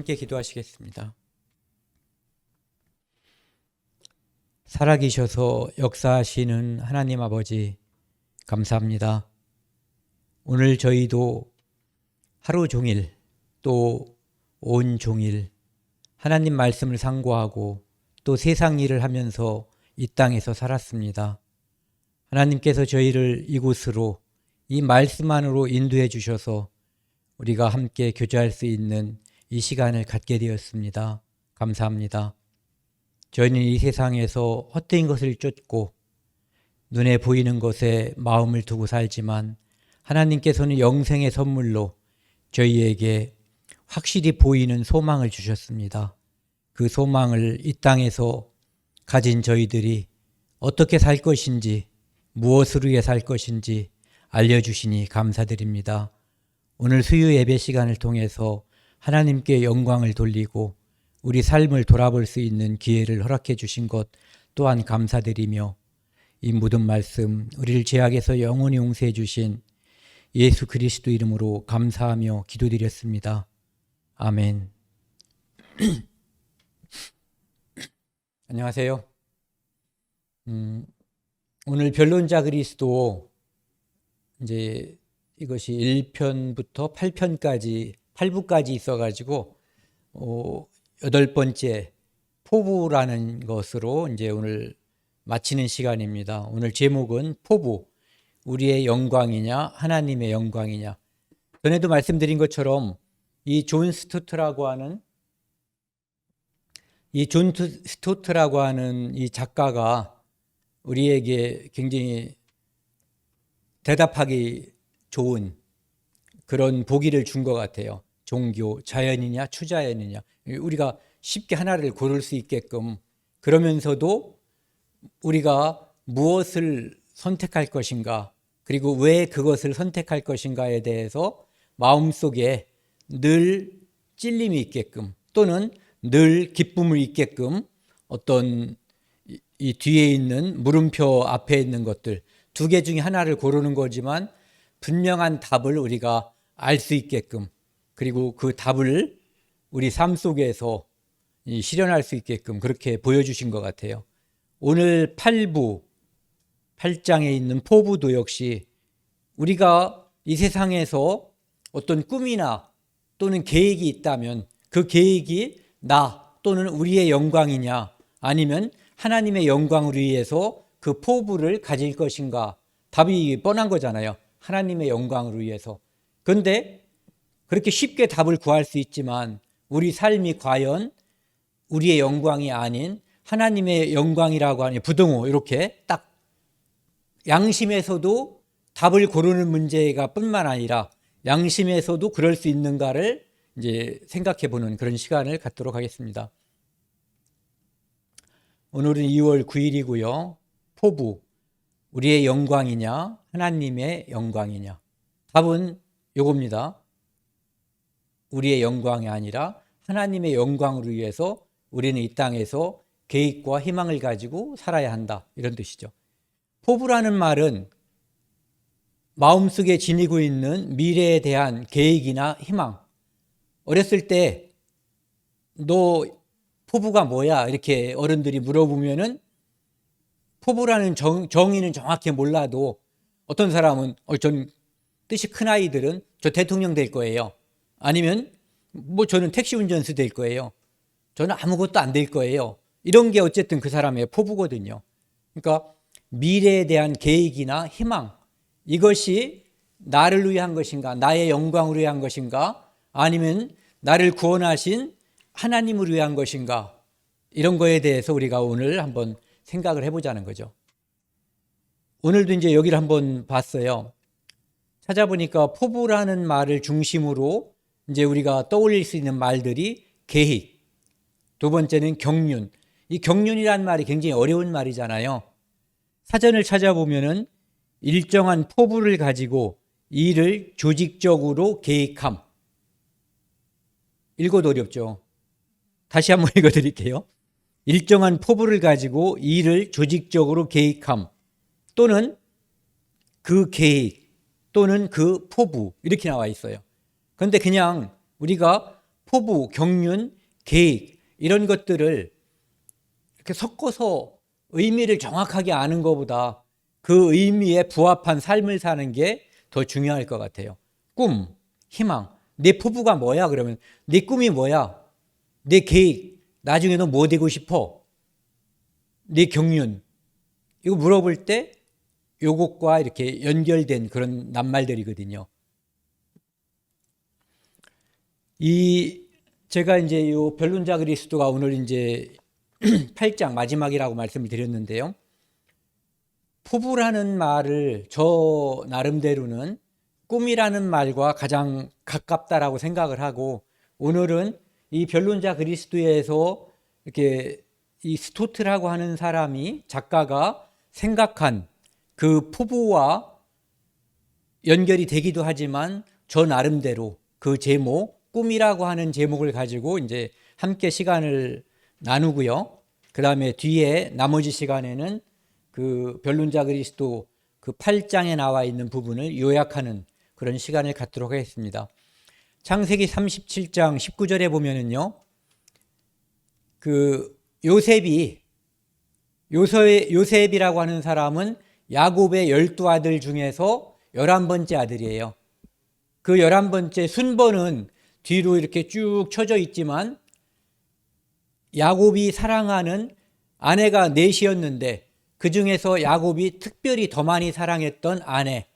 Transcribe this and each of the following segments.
함께 기도하시겠습니다. 살아계셔서 역사하시는 하나님 아버지 감사합니다. 오늘 저희도 하루 종일 또 온종일 하나님 말씀을 상고하고 또 세상 일을 하면서 이 땅에서 살았습니다. 하나님께서 저희를 이곳으로 이 말씀 안으로 인도해 주셔서 우리가 함께 교제할 수 있는 이 시간을 갖게 되었습니다. 감사합니다. 저희는 이 세상에서 헛된 것을 쫓고 눈에 보이는 것에 마음을 두고 살지만 하나님께서는 영생의 선물로 저희에게 확실히 보이는 소망을 주셨습니다. 그 소망을 이 땅에서 가진 저희들이 어떻게 살 것인지, 무엇을 위해 살 것인지 알려주시니 감사드립니다. 오늘 수요 예배 시간을 통해서 하나님께 영광을 돌리고 우리 삶을 돌아볼 수 있는 기회를 허락해 주신 것 또한 감사드리며 이 모든 말씀 우리를 죄악에서 영원히 용서해 주신 예수 그리스도 이름으로 감사하며 기도드렸습니다. 아멘. 안녕하세요. 오늘 변론자 그리스도 이제 이것이 1편부터 8편까지 8부까지 있어가지고 8번째 포부라는 것으로 이제 오늘 마치는 시간입니다. 오늘 제목은 포부, 우리의 영광이냐 하나님의 영광이냐. 전에도 말씀드린 것처럼 이 존 스토트라고 하는 이 작가가 우리에게 굉장히 대답하기 좋은 그런 보기를 준 것 같아요. 종교, 자연이냐 추자연이냐. 우리가 쉽게 하나를 고를 수 있게끔, 그러면서도 우리가 무엇을 선택할 것인가, 그리고 왜 그것을 선택할 것인가에 대해서 마음속에 늘 찔림이 있게끔 또는 늘 기쁨을 있게끔 어떤 이 뒤에 있는 물음표 앞에 있는 것들 두 개 중에 하나를 고르는 거지만 분명한 답을 우리가 알 수 있게끔, 그리고 그 답을 우리 삶 속에서 실현할 수 있게끔 그렇게 보여주신 것 같아요. 오늘 8장에 있는 포부도 역시 우리가 이 세상에서 어떤 꿈이나 또는 계획이 있다면 그 계획이 나 또는 우리의 영광이냐 아니면 하나님의 영광을 위해서 그 포부를 가질 것인가, 답이 뻔한 거잖아요. 하나님의 영광을 위해서. 그런데 그렇게 쉽게 답을 구할 수 있지만 우리 삶이 과연 우리의 영광이 아닌 하나님의 영광이라고 하니 부등호 이렇게 딱 양심에서도 답을 고르는 문제가 뿐만 아니라 양심에서도 그럴 수 있는가를 이제 생각해 보는 그런 시간을 갖도록 하겠습니다. 오늘은 2월 9일이고요. 포부, 우리의 영광이냐 하나님의 영광이냐. 답은 요겁니다. 우리의 영광이 아니라 하나님의 영광을 위해서 우리는 이 땅에서 계획과 희망을 가지고 살아야 한다, 이런 뜻이죠. 포부라는 말은 마음속에 지니고 있는 미래에 대한 계획이나 희망. 어렸을 때 너 포부가 뭐야? 이렇게 어른들이 물어보면은 포부라는 정의는 정확히 몰라도 어떤 사람은 전 뜻이 큰 아이들은 저 대통령 될 거예요. 아니면 뭐 저는 택시 운전수 될 거예요. 저는 아무것도 안 될 거예요. 이런 게 어쨌든 그 사람의 포부거든요. 그러니까 미래에 대한 계획이나 희망, 이것이 나를 위한 것인가, 나의 영광을 위한 것인가, 아니면 나를 구원하신 하나님을 위한 것인가, 이런 거에 대해서 우리가 오늘 한번 생각을 해보자는 거죠. 오늘도 이제 여기를 한번 봤어요. 찾아보니까 포부라는 말을 중심으로 이제 우리가 떠올릴 수 있는 말들이 계획, 두 번째는 경륜. 이 경륜이라는 말이 굉장히 어려운 말이잖아요. 사전을 찾아보면은 일정한 포부를 가지고 일을 조직적으로 계획함. 읽어도 어렵죠. 다시 한번 읽어드릴게요. 일정한 포부를 가지고 일을 조직적으로 계획함, 또는 그 계획, 또는 그 포부, 이렇게 나와 있어요. 그런데 그냥 우리가 포부, 경륜, 계획 이런 것들을 이렇게 섞어서 의미를 정확하게 아는 것보다 그 의미에 부합한 삶을 사는 게 더 중요할 것 같아요. 꿈, 희망, 내 포부가 뭐야? 그러면 내 꿈이 뭐야? 내 계획, 나중에 너 뭐 되고 싶어? 내 경륜, 이거 물어볼 때 요것과 이렇게 연결된 그런 낱말들이거든요. 제가 이제 요 변론자 그리스도가 오늘 이제 8장 마지막이라고 말씀을 드렸는데요. 포부라는 말을 저 나름대로는 꿈이라는 말과 가장 가깝다라고 생각을 하고, 오늘은 이 변론자 그리스도에서 이렇게 이 스토트라고 하는 사람이 작가가 생각한 그 포부와 연결이 되기도 하지만 저 나름대로 그 제목, 꿈이라고 하는 제목을 가지고 이제 함께 시간을 나누고요. 그 다음에 뒤에 나머지 시간에는 그 변론자 그리스도 그 8장에 나와 있는 부분을 요약하는 그런 시간을 갖도록 하겠습니다. 창세기 37장 19절에 보면은요, 그 요셉이라고 하는 사람은 야곱의 12아들 중에서 11번째 아들이에요. 그 11번째 순번은 뒤로 이렇게 쭉 쳐져 있지만 야곱이 사랑하는 아내가 넷이었는데 그 중에서 야곱이 특별히 더 많이 사랑했던 아내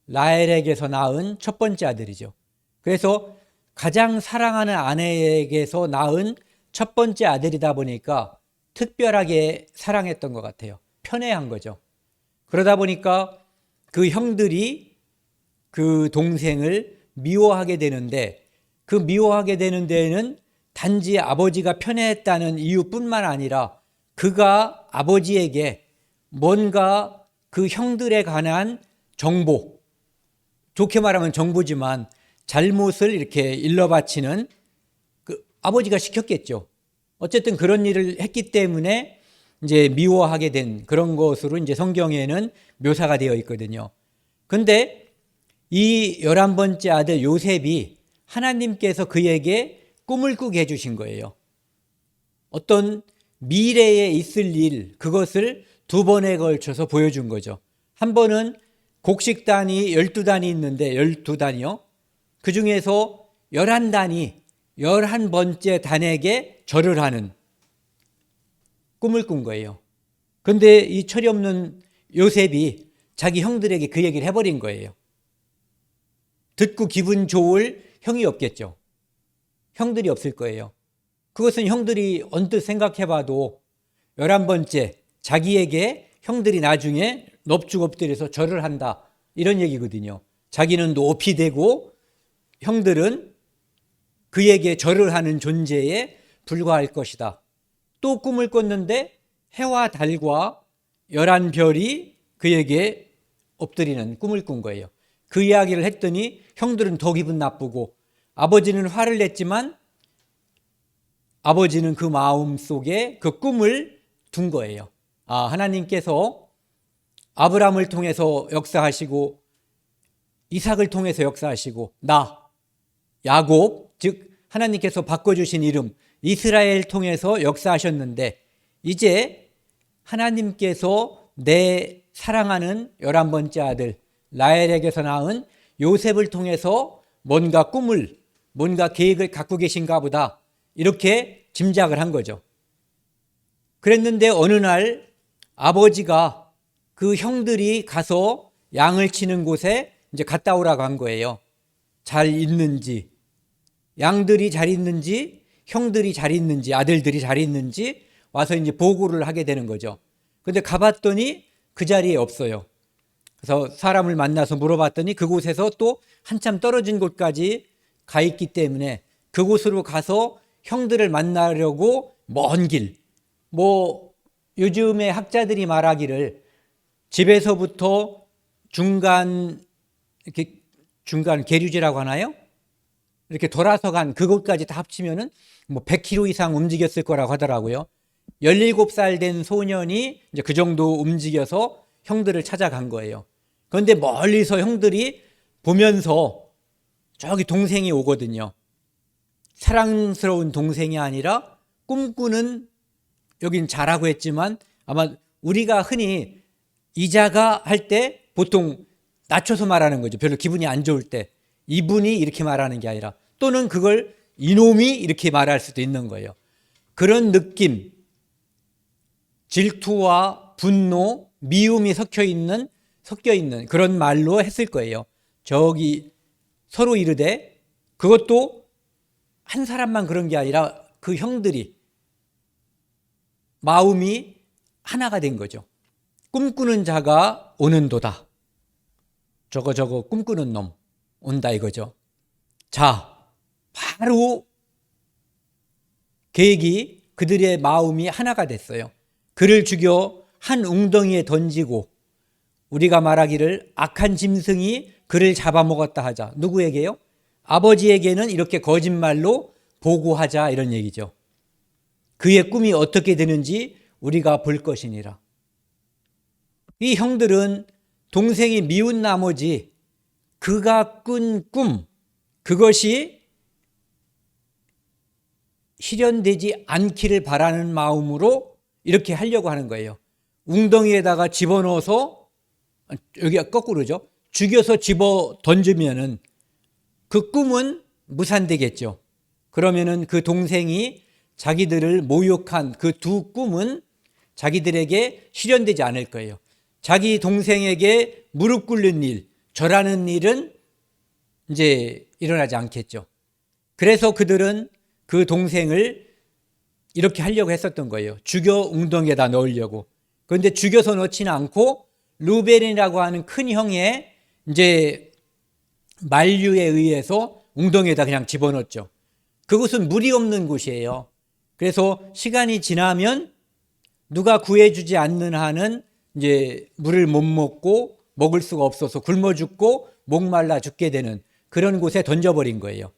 라헬에게서 낳은 첫 번째 아들이죠. 그래서 가장 사랑하는 아내에게서 낳은 첫 번째 아들이다 보니까 특별하게 사랑했던 것 같아요. 편애한 거죠. 그러다 보니까 그 형들이 그 동생을 미워하게 되는데, 그 미워하게 되는 데에는 단지 아버지가 편애했다는 이유뿐만 아니라 그가 아버지에게 뭔가 그 형들에 관한 정보, 좋게 말하면 정보지만 잘못을 이렇게 일러바치는, 그 아버지가 시켰겠죠. 어쨌든 그런 일을 했기 때문에 이제 미워하게 된 그런 것으로 이제 성경에는 묘사가 되어 있거든요. 근데 이 11번째 아들 요셉이 하나님께서 그에게 꿈을 꾸게 해주신 거예요. 어떤 미래에 있을 일, 그것을 두 번에 걸쳐서 보여준 거죠. 한 번은 곡식단이 12단이 있는데 12단이요. 그 중에서 11단이 11번째 단에게 절을 하는 꿈을 꾼 거예요. 그런데 이 철이 없는 요셉이 자기 형들에게 그 얘기를 해버린 거예요. 듣고 기분 좋을 형이 없겠죠. 형들이 없을 거예요. 그것은 형들이 언뜻 생각해봐도 11번째 자기에게 형들이 나중에 넙죽 엎드려서 절을 한다, 이런 얘기거든요. 자기는 높이 되고 형들은 그에게 절을 하는 존재에 불과할 것이다. 또 꿈을 꿨는데 해와 달과 11별이 그에게 엎드리는 꿈을 꾼 거예요. 그 이야기를 했더니 형들은 더 기분 나쁘고, 아버지는 화를 냈지만 아버지는 그 마음 속에 그 꿈을 둔 거예요. 하나님께서 아브라함을 통해서 역사하시고 이삭을 통해서 역사하시고 야곱, 즉 하나님께서 바꿔주신 이름 이스라엘 통해서 역사하셨는데, 이제 하나님께서 내 사랑하는 11번째 아들 라헬에게서 낳은 요셉을 통해서 뭔가 꿈을, 뭔가 계획을 갖고 계신가 보다, 이렇게 짐작을 한 거죠. 그랬는데 어느 날 아버지가 그 형들이 가서 양을 치는 곳에 이제 갔다 오라고 한 거예요. 잘 있는지, 양들이 잘 있는지, 형들이 잘 있는지, 아들들이 잘 있는지 와서 이제 보고를 하게 되는 거죠. 근데 가봤더니 그 자리에 없어요. 그래서 사람을 만나서 물어봤더니 그곳에서 또 한참 떨어진 곳까지 가 있기 때문에 그곳으로 가서 형들을 만나려고 먼 길, 요즘에 학자들이 말하기를 집에서부터 중간 계류지라고 하나요? 이렇게 돌아서 간 그곳까지 다 합치면은 100km 이상 움직였을 거라고 하더라고요. 17살 된 소년이 이제 그 정도 움직여서 형들을 찾아간 거예요. 그런데 멀리서 형들이 보면서 저기 동생이 오거든요. 사랑스러운 동생이 아니라 꿈꾸는, 여긴 자라고 했지만 아마 우리가 흔히 이자가 할 때 보통 낮춰서 말하는 거죠. 별로 기분이 안 좋을 때 이분이 이렇게 말하는 게 아니라, 또는 그걸 이놈이 이렇게 말할 수도 있는 거예요. 그런 느낌, 질투와 분노, 미움이 섞여 있는 그런 말로 했을 거예요. 저기 서로 이르되, 그것도 한 사람만 그런 게 아니라 그 형들이 마음이 하나가 된 거죠. 꿈꾸는 자가 오는도다. 저거 꿈꾸는 놈 온다 이거죠. 자, 바로 계획이, 그들의 마음이 하나가 됐어요. 그를 죽여 한 웅덩이에 던지고, 우리가 말하기를 악한 짐승이 그를 잡아먹었다 하자. 누구에게요? 아버지에게는 이렇게 거짓말로 보고하자, 이런 얘기죠. 그의 꿈이 어떻게 되는지 우리가 볼 것이니라. 이 형들은 동생이 미운 나머지 그가 꾼 꿈, 그것이 실현되지 않기를 바라는 마음으로 이렇게 하려고 하는 거예요. 웅덩이에다가 집어넣어서, 여기가 거꾸로죠, 죽여서 집어 던지면은 그 꿈은 무산되겠죠. 그러면은 그 동생이 자기들을 모욕한 그 두 꿈은 자기들에게 실현되지 않을 거예요. 자기 동생에게 무릎 꿇는 일, 절하는 일은 이제 일어나지 않겠죠. 그래서 그들은 그 동생을 이렇게 하려고 했었던 거예요. 죽여 웅덩이에다 넣으려고. 그런데 죽여서 넣지는 않고 루벤이라고 하는 큰 형의 이제 만류에 의해서 웅덩이에다 그냥 집어넣었죠. 그곳은 물이 없는 곳이에요. 그래서 시간이 지나면 누가 구해주지 않는 한은 이제 물을 못 먹고 먹을 수가 없어서 굶어 죽고 목말라 죽게 되는 그런 곳에 던져버린 거예요.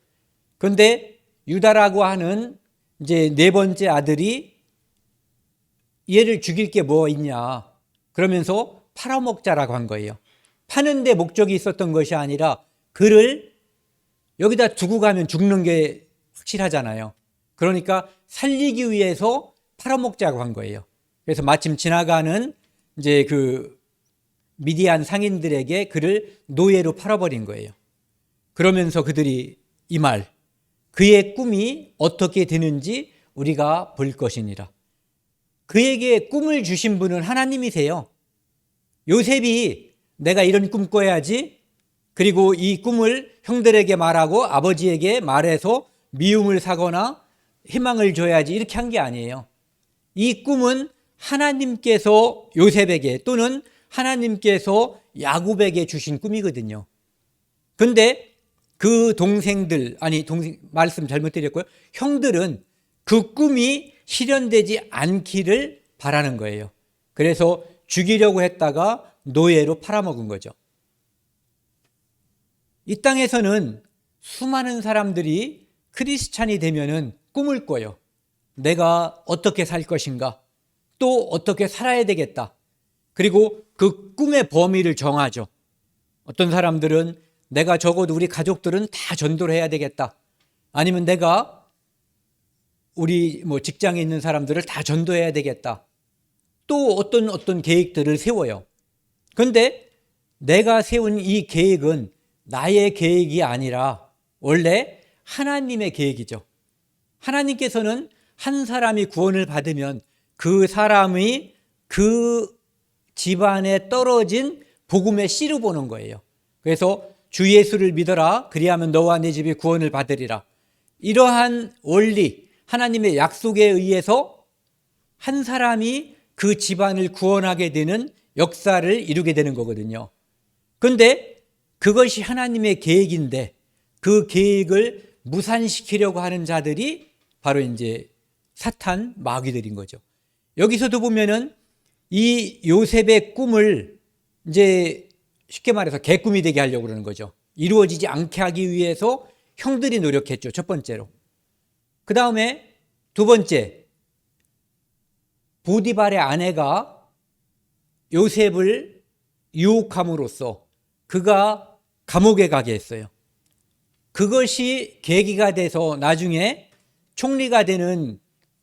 그런데 유다라고 하는 이제 네 번째 아들이 얘를 죽일 게 뭐 있냐 그러면서 팔아먹자라고 한 거예요. 파는 데 목적이 있었던 것이 아니라 그를 여기다 두고 가면 죽는 게 확실하잖아요. 그러니까 살리기 위해서 팔아먹자고 한 거예요. 그래서 마침 지나가는 이제 그 미디안 상인들에게 그를 노예로 팔아버린 거예요. 그러면서 그들이 이 말, 그의 꿈이 어떻게 되는지 우리가 볼 것이니라. 그에게 꿈을 주신 분은 하나님이세요. 요셉이 내가 이런 꿈 꿔야지, 그리고 이 꿈을 형들에게 말하고 아버지에게 말해서 미움을 사거나 희망을 줘야지, 이렇게 한 게 아니에요. 이 꿈은 하나님께서 요셉에게 또는 하나님께서 야곱에게 주신 꿈이거든요. 근데 그 말씀 잘못 드렸고요. 형들은 그 꿈이 실현되지 않기를 바라는 거예요. 그래서 죽이려고 했다가 노예로 팔아먹은 거죠. 이 땅에서는 수많은 사람들이 크리스찬이 되면은 꿈을 꿔요. 내가 어떻게 살 것인가? 또 어떻게 살아야 되겠다. 그리고 그 꿈의 범위를 정하죠. 어떤 사람들은 내가 적어도 우리 가족들은 다 전도를 해야 되겠다. 아니면 내가 우리 직장에 있는 사람들을 다 전도해야 되겠다. 또 어떤 계획들을 세워요. 그런데 내가 세운 이 계획은 나의 계획이 아니라 원래 하나님의 계획이죠. 하나님께서는 한 사람이 구원을 받으면 그 사람이 그 집안에 떨어진 복음의 씨를 보는 거예요. 그래서 주 예수를 믿어라, 그리하면 너와 네 집이 구원을 받으리라. 이러한 원리, 하나님의 약속에 의해서 한 사람이 그 집안을 구원하게 되는 역사를 이루게 되는 거거든요. 그런데 그것이 하나님의 계획인데 그 계획을 무산시키려고 하는 자들이 바로 이제 사탄, 마귀들인 거죠. 여기서도 보면은 이 요셉의 꿈을 이제 쉽게 말해서 개꿈이 되게 하려고 그러는 거죠. 이루어지지 않게 하기 위해서 형들이 노력했죠. 첫 번째로. 그 다음에 두 번째, 보디발의 아내가 요셉을 유혹함으로써 그가 감옥에 가게 했어요. 그것이 계기가 돼서 나중에 총리가 되는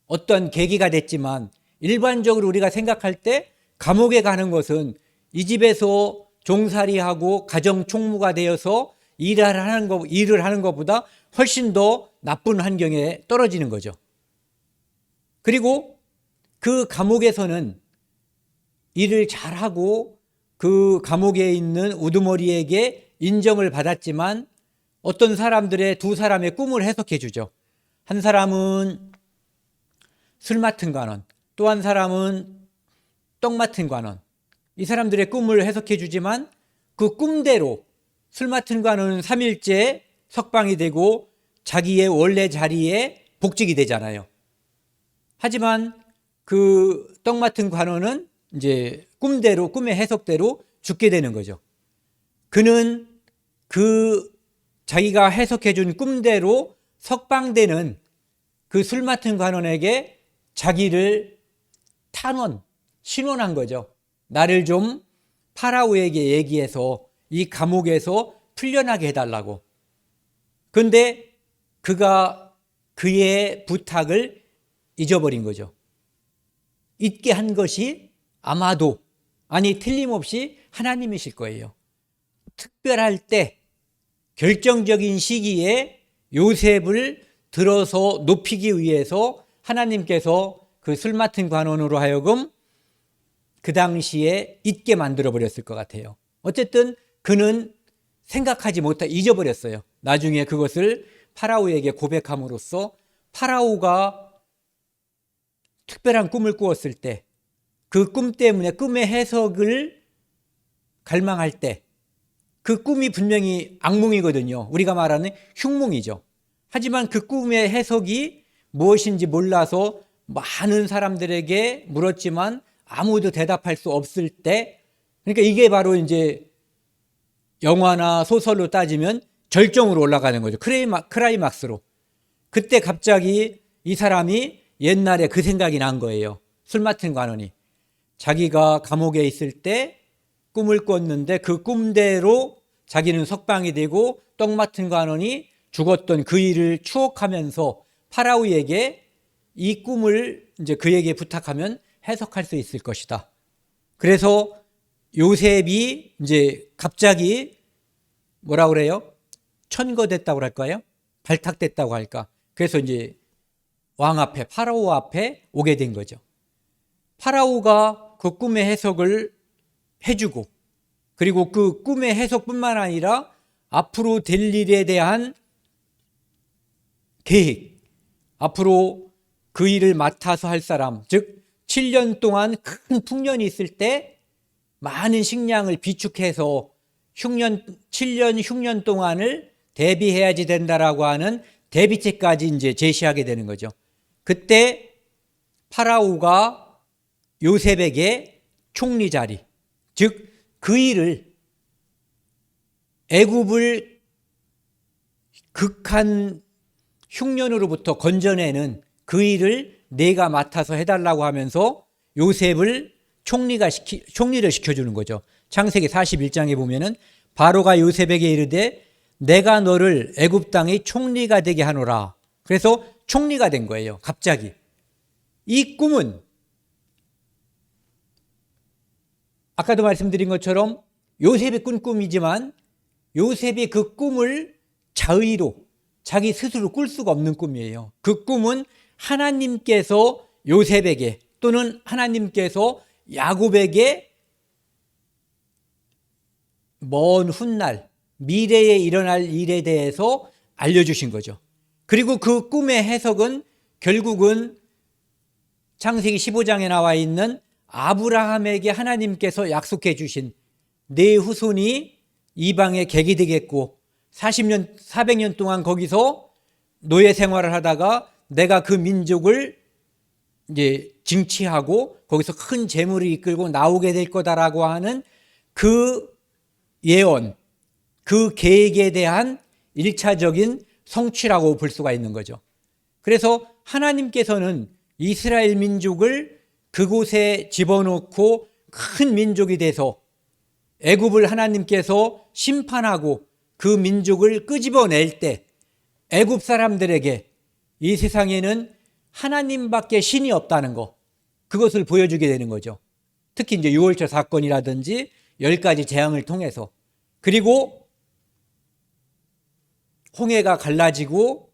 어떤 계기가 됐지만, 일반적으로 우리가 생각할 때 감옥에 가는 것은 이 집에서 종살이하고 가정 총무가 되어서 일을 하는 것보다 훨씬 더 나쁜 환경에 떨어지는 거죠. 그리고 그 감옥에서는 일을 잘하고 그 감옥에 있는 우두머리에게 인정을 받았지만, 어떤 사람들의 두 사람의 꿈을 해석해 주죠. 한 사람은 술 맡은 관원, 또 한 사람은 떡 맡은 관원. 이 사람들의 꿈을 해석해 주지만, 그 꿈대로 술 맡은 관원은 3일째 석방이 되고 자기의 원래 자리에 복직이 되잖아요. 하지만 그 떡 맡은 관원은 이제 꿈대로, 꿈의 해석대로 죽게 되는 거죠. 그는 그 자기가 해석해 준 꿈대로 석방되는 그 술 맡은 관원에게 자기를 신원한 거죠. 나를 좀 파라오에게 얘기해서 이 감옥에서 풀려나게 해달라고. 그런데 그가 그의 부탁을 잊어버린 거죠. 잊게 한 것이 아마도, 아니 틀림없이 하나님이실 거예요. 특별할 때, 결정적인 시기에 요셉을 들어서 높이기 위해서 하나님께서 그 술 맡은 관원으로 하여금 그 당시에 잊게 만들어 버렸을 것 같아요. 어쨌든 그는 생각하지 못하고 잊어버렸어요. 나중에 그것을 파라오에게 고백함으로써 파라오가 특별한 꿈을 꾸었을 때, 그 꿈 때문에 꿈의 해석을 갈망할 때, 그 꿈이 분명히 악몽이거든요. 우리가 말하는 흉몽이죠. 하지만 그 꿈의 해석이 무엇인지 몰라서 많은 사람들에게 물었지만 아무도 대답할 수 없을 때, 그러니까 이게 바로 이제 영화나 소설로 따지면 절정으로 올라가는 거죠. 크라이막스로. 그때 갑자기 이 사람이 옛날에 그 생각이 난 거예요. 술 맡은 관원이 자기가 감옥에 있을 때 꿈을 꿨는데, 그 꿈대로 자기는 석방이 되고 떡 맡은 관원이 죽었던 그 일을 추억하면서 파라오에게 이 꿈을 이제 그에게 부탁하면 해석할 수 있을 것이다. 그래서 요셉이 이제 갑자기 뭐라 그래요? 천거됐다고 할까요? 발탁됐다고 할까? 그래서 이제 왕 앞에, 파라오 앞에 오게 된 거죠. 파라오가 그 꿈의 해석을 해주고, 그리고 그 꿈의 해석뿐만 아니라 앞으로 될 일에 대한 계획, 앞으로 그 일을 맡아서 할 사람, 즉 7년 동안 큰 풍년이 있을 때 많은 식량을 비축해서 7년 흉년 동안을 대비해야지 된다라고 하는 대비책까지 이제 제시하게 되는 거죠. 그때 파라오가 요셉에게 총리 자리, 즉 그 일을, 애굽을 극한 흉년으로부터 건져내는 그 일을 내가 맡아서 해달라고 하면서 요셉을 총리를 시켜주는 거죠. 창세기 41장에 보면은 바로가 요셉에게 이르되 내가 너를 애굽 땅의 총리가 되게 하노라. 그래서 총리가 된 거예요. 갑자기. 이 꿈은 아까도 말씀드린 것처럼 요셉이 꾼 꿈이지만, 요셉이 그 꿈을 자의로 자기 스스로 꿀 수가 없는 꿈이에요. 그 꿈은 하나님께서 요셉에게, 또는 하나님께서 야곱에게 먼 훗날 미래에 일어날 일에 대해서 알려주신 거죠. 그리고 그 꿈의 해석은 결국은 창세기 15장에 나와 있는 아브라함에게 하나님께서 약속해 주신 내 후손이 이방의 객이 되겠고 400년 동안 거기서 노예 생활을 하다가 내가 그 민족을 이제 징치하고 거기서 큰 재물을 이끌고 나오게 될 거다라고 하는 그 예언, 그 계획에 대한 1차적인 성취라고 볼 수가 있는 거죠. 그래서 하나님께서는 이스라엘 민족을 그곳에 집어넣고 큰 민족이 돼서 애굽을 하나님께서 심판하고 그 민족을 끄집어낼 때, 애굽 사람들에게 이 세상에는 하나님밖에 신이 없다는 거, 그것을 보여주게 되는 거죠. 특히 이제 유월절 사건이라든지 10가지 재앙을 통해서. 그리고 홍해가 갈라지고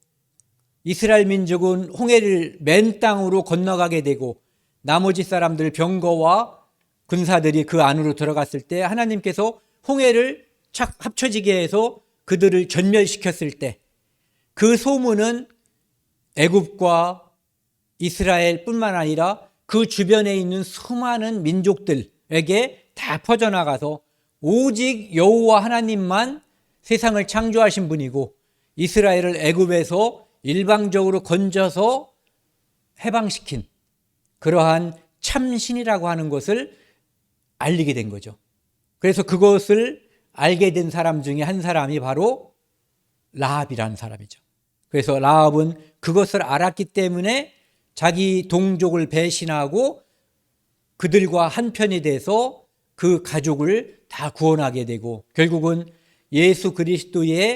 이스라엘 민족은 홍해를 맨 땅으로 건너가게 되고 나머지 사람들 병거와 군사들이 그 안으로 들어갔을 때 하나님께서 홍해를 착 합쳐지게 해서 그들을 전멸시켰을 때 그 소문은 애굽과 이스라엘뿐만 아니라 그 주변에 있는 수많은 민족들에게 다 퍼져나가서 오직 여호와 하나님만 세상을 창조하신 분이고 이스라엘을 애굽에서 일방적으로 건져서 해방시킨 그러한 참신이라고 하는 것을 알리게 된 거죠. 그래서 그것을 알게 된 사람 중에 한 사람이 바로 라합이라는 사람이죠. 그래서 라합은 그것을 알았기 때문에 자기 동족을 배신하고 그들과 한편이 돼서 그 가족을 다 구원하게 되고 결국은 예수 그리스도가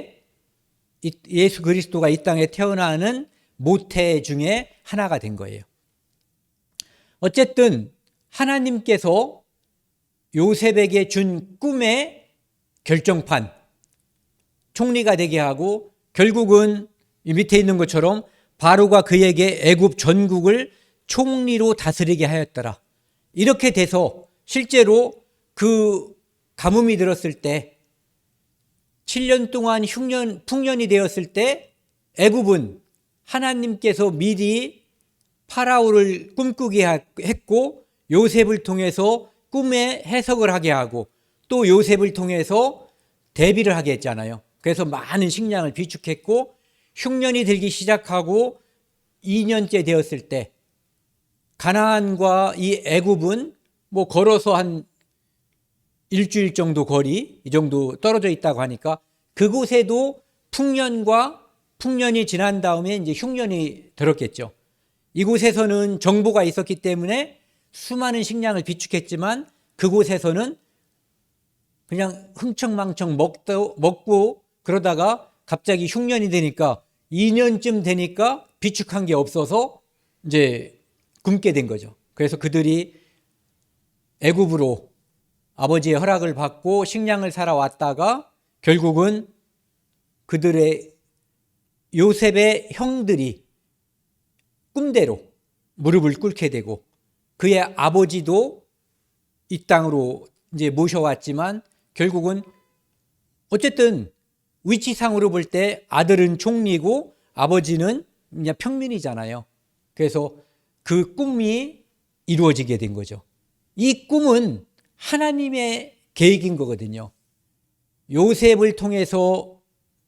이 땅에 태어나는 모태 중에 하나가 된 거예요. 어쨌든 하나님께서 요셉에게 준 꿈의 결정판, 총리가 되게 하고 결국은 이 밑에 있는 것처럼 바로가 그에게 애굽 전국을 총리로 다스리게 하였더라. 이렇게 돼서 실제로 그 가뭄이 들었을 때 7년 동안 풍년이 되었을 때 애굽은 하나님께서 미리 파라오를 꿈꾸게 했고 요셉을 통해서 꿈의 해석을 하게 하고 또 요셉을 통해서 대비를 하게 했잖아요. 그래서 많은 식량을 비축했고 흉년이 들기 시작하고 2년째 되었을 때 가나안과 이 애굽은 뭐 걸어서 한 일주일 정도 거리 이 정도 떨어져 있다고 하니까 그곳에도 풍년이 지난 다음에 이제 흉년이 들었겠죠. 이곳에서는 정보가 있었기 때문에 수많은 식량을 비축했지만 그곳에서는 그냥 흥청망청 먹고 그러다가 갑자기 흉년이 되니까 2년쯤 되니까 비축한 게 없어서 이제 굶게 된 거죠. 그래서 그들이 애굽으로 아버지의 허락을 받고 식량을 사러 왔다가 결국은 그들의 요셉의 형들이 꿈대로 무릎을 꿇게 되고 그의 아버지도 이 땅으로 이제 모셔왔지만 결국은 어쨌든 위치상으로 볼 때 아들은 총리고 아버지는 그냥 평민이잖아요. 그래서 그 꿈이 이루어지게 된 거죠. 이 꿈은 하나님의 계획인 거거든요. 요셉을 통해서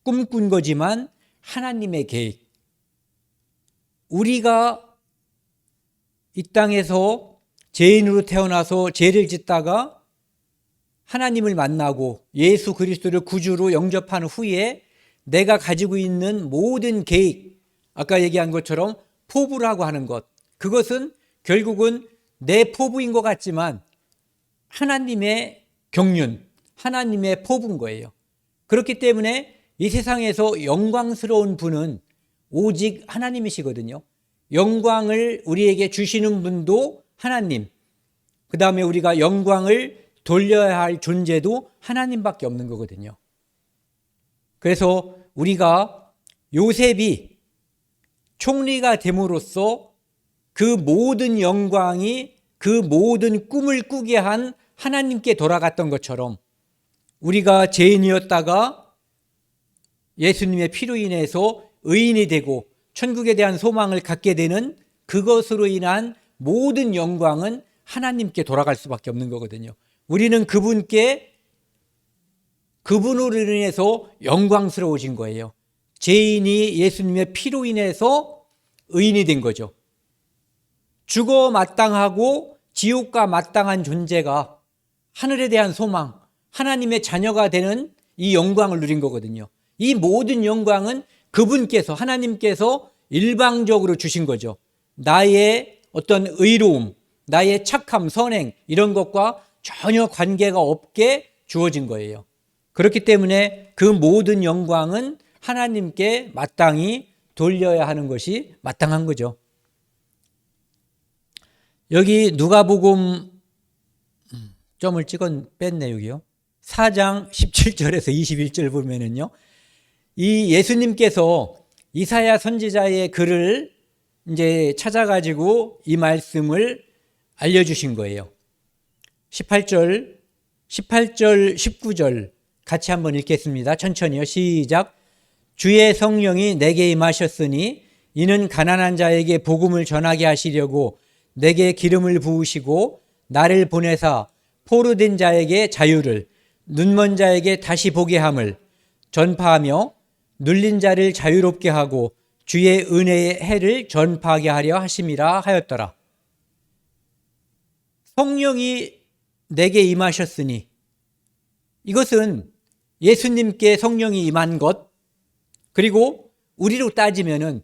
꿈꾼 거지만 하나님의 계획. 우리가 이 땅에서 죄인으로 태어나서 죄를 짓다가 하나님을 만나고 예수 그리스도를 구주로 영접한 후에 내가 가지고 있는 모든 계획, 아까 얘기한 것처럼 포부라고 하는 것, 그것은 결국은 내 포부인 것 같지만 하나님의 경륜, 하나님의 포부인 거예요. 그렇기 때문에 이 세상에서 영광스러운 분은 오직 하나님이시거든요. 영광을 우리에게 주시는 분도 하나님, 그 다음에 우리가 영광을 돌려야 할 존재도 하나님밖에 없는 거거든요. 그래서 우리가 요셉이 총리가 됨으로써 그 모든 영광이 그 모든 꿈을 꾸게 한 하나님께 돌아갔던 것처럼 우리가 죄인이었다가 예수님의 피로 인해서 의인이 되고 천국에 대한 소망을 갖게 되는 그것으로 인한 모든 영광은 하나님께 돌아갈 수밖에 없는 거거든요. 우리는 그분으로 인해서 영광스러워진 거예요. 죄인이 예수님의 피로 인해서 의인이 된 거죠. 죽어 마땅하고 지옥과 마땅한 존재가 하늘에 대한 소망, 하나님의 자녀가 되는 이 영광을 누린 거거든요. 이 모든 영광은 그분께서, 하나님께서 일방적으로 주신 거죠. 나의 어떤 의로움, 나의 착함, 선행 이런 것과 전혀 관계가 없게 주어진 거예요. 그렇기 때문에 그 모든 영광은 하나님께 마땅히 돌려야 하는 것이 마땅한 거죠. 여기 누가복음 점을 뺐네 여기요. 4장 17절에서 21절 보면은요. 이 예수님께서 이사야 선지자의 글을 이제 찾아가지고 이 말씀을 알려주신 거예요. 18절, 19절 같이 한번 읽겠습니다. 천천히요. 시작. 주의 성령이 내게 임하셨으니 이는 가난한 자에게 복음을 전하게 하시려고 내게 기름을 부으시고 나를 보내사 포로된 자에게 자유를, 눈먼 자에게 다시 보게 함을 전파하며 눌린 자를 자유롭게 하고 주의 은혜의 해를 전파하게 하려 하심이라 하였더라. 성령이 내게 임하셨으니, 이것은 예수님께 성령이 임한 것, 그리고 우리로 따지면은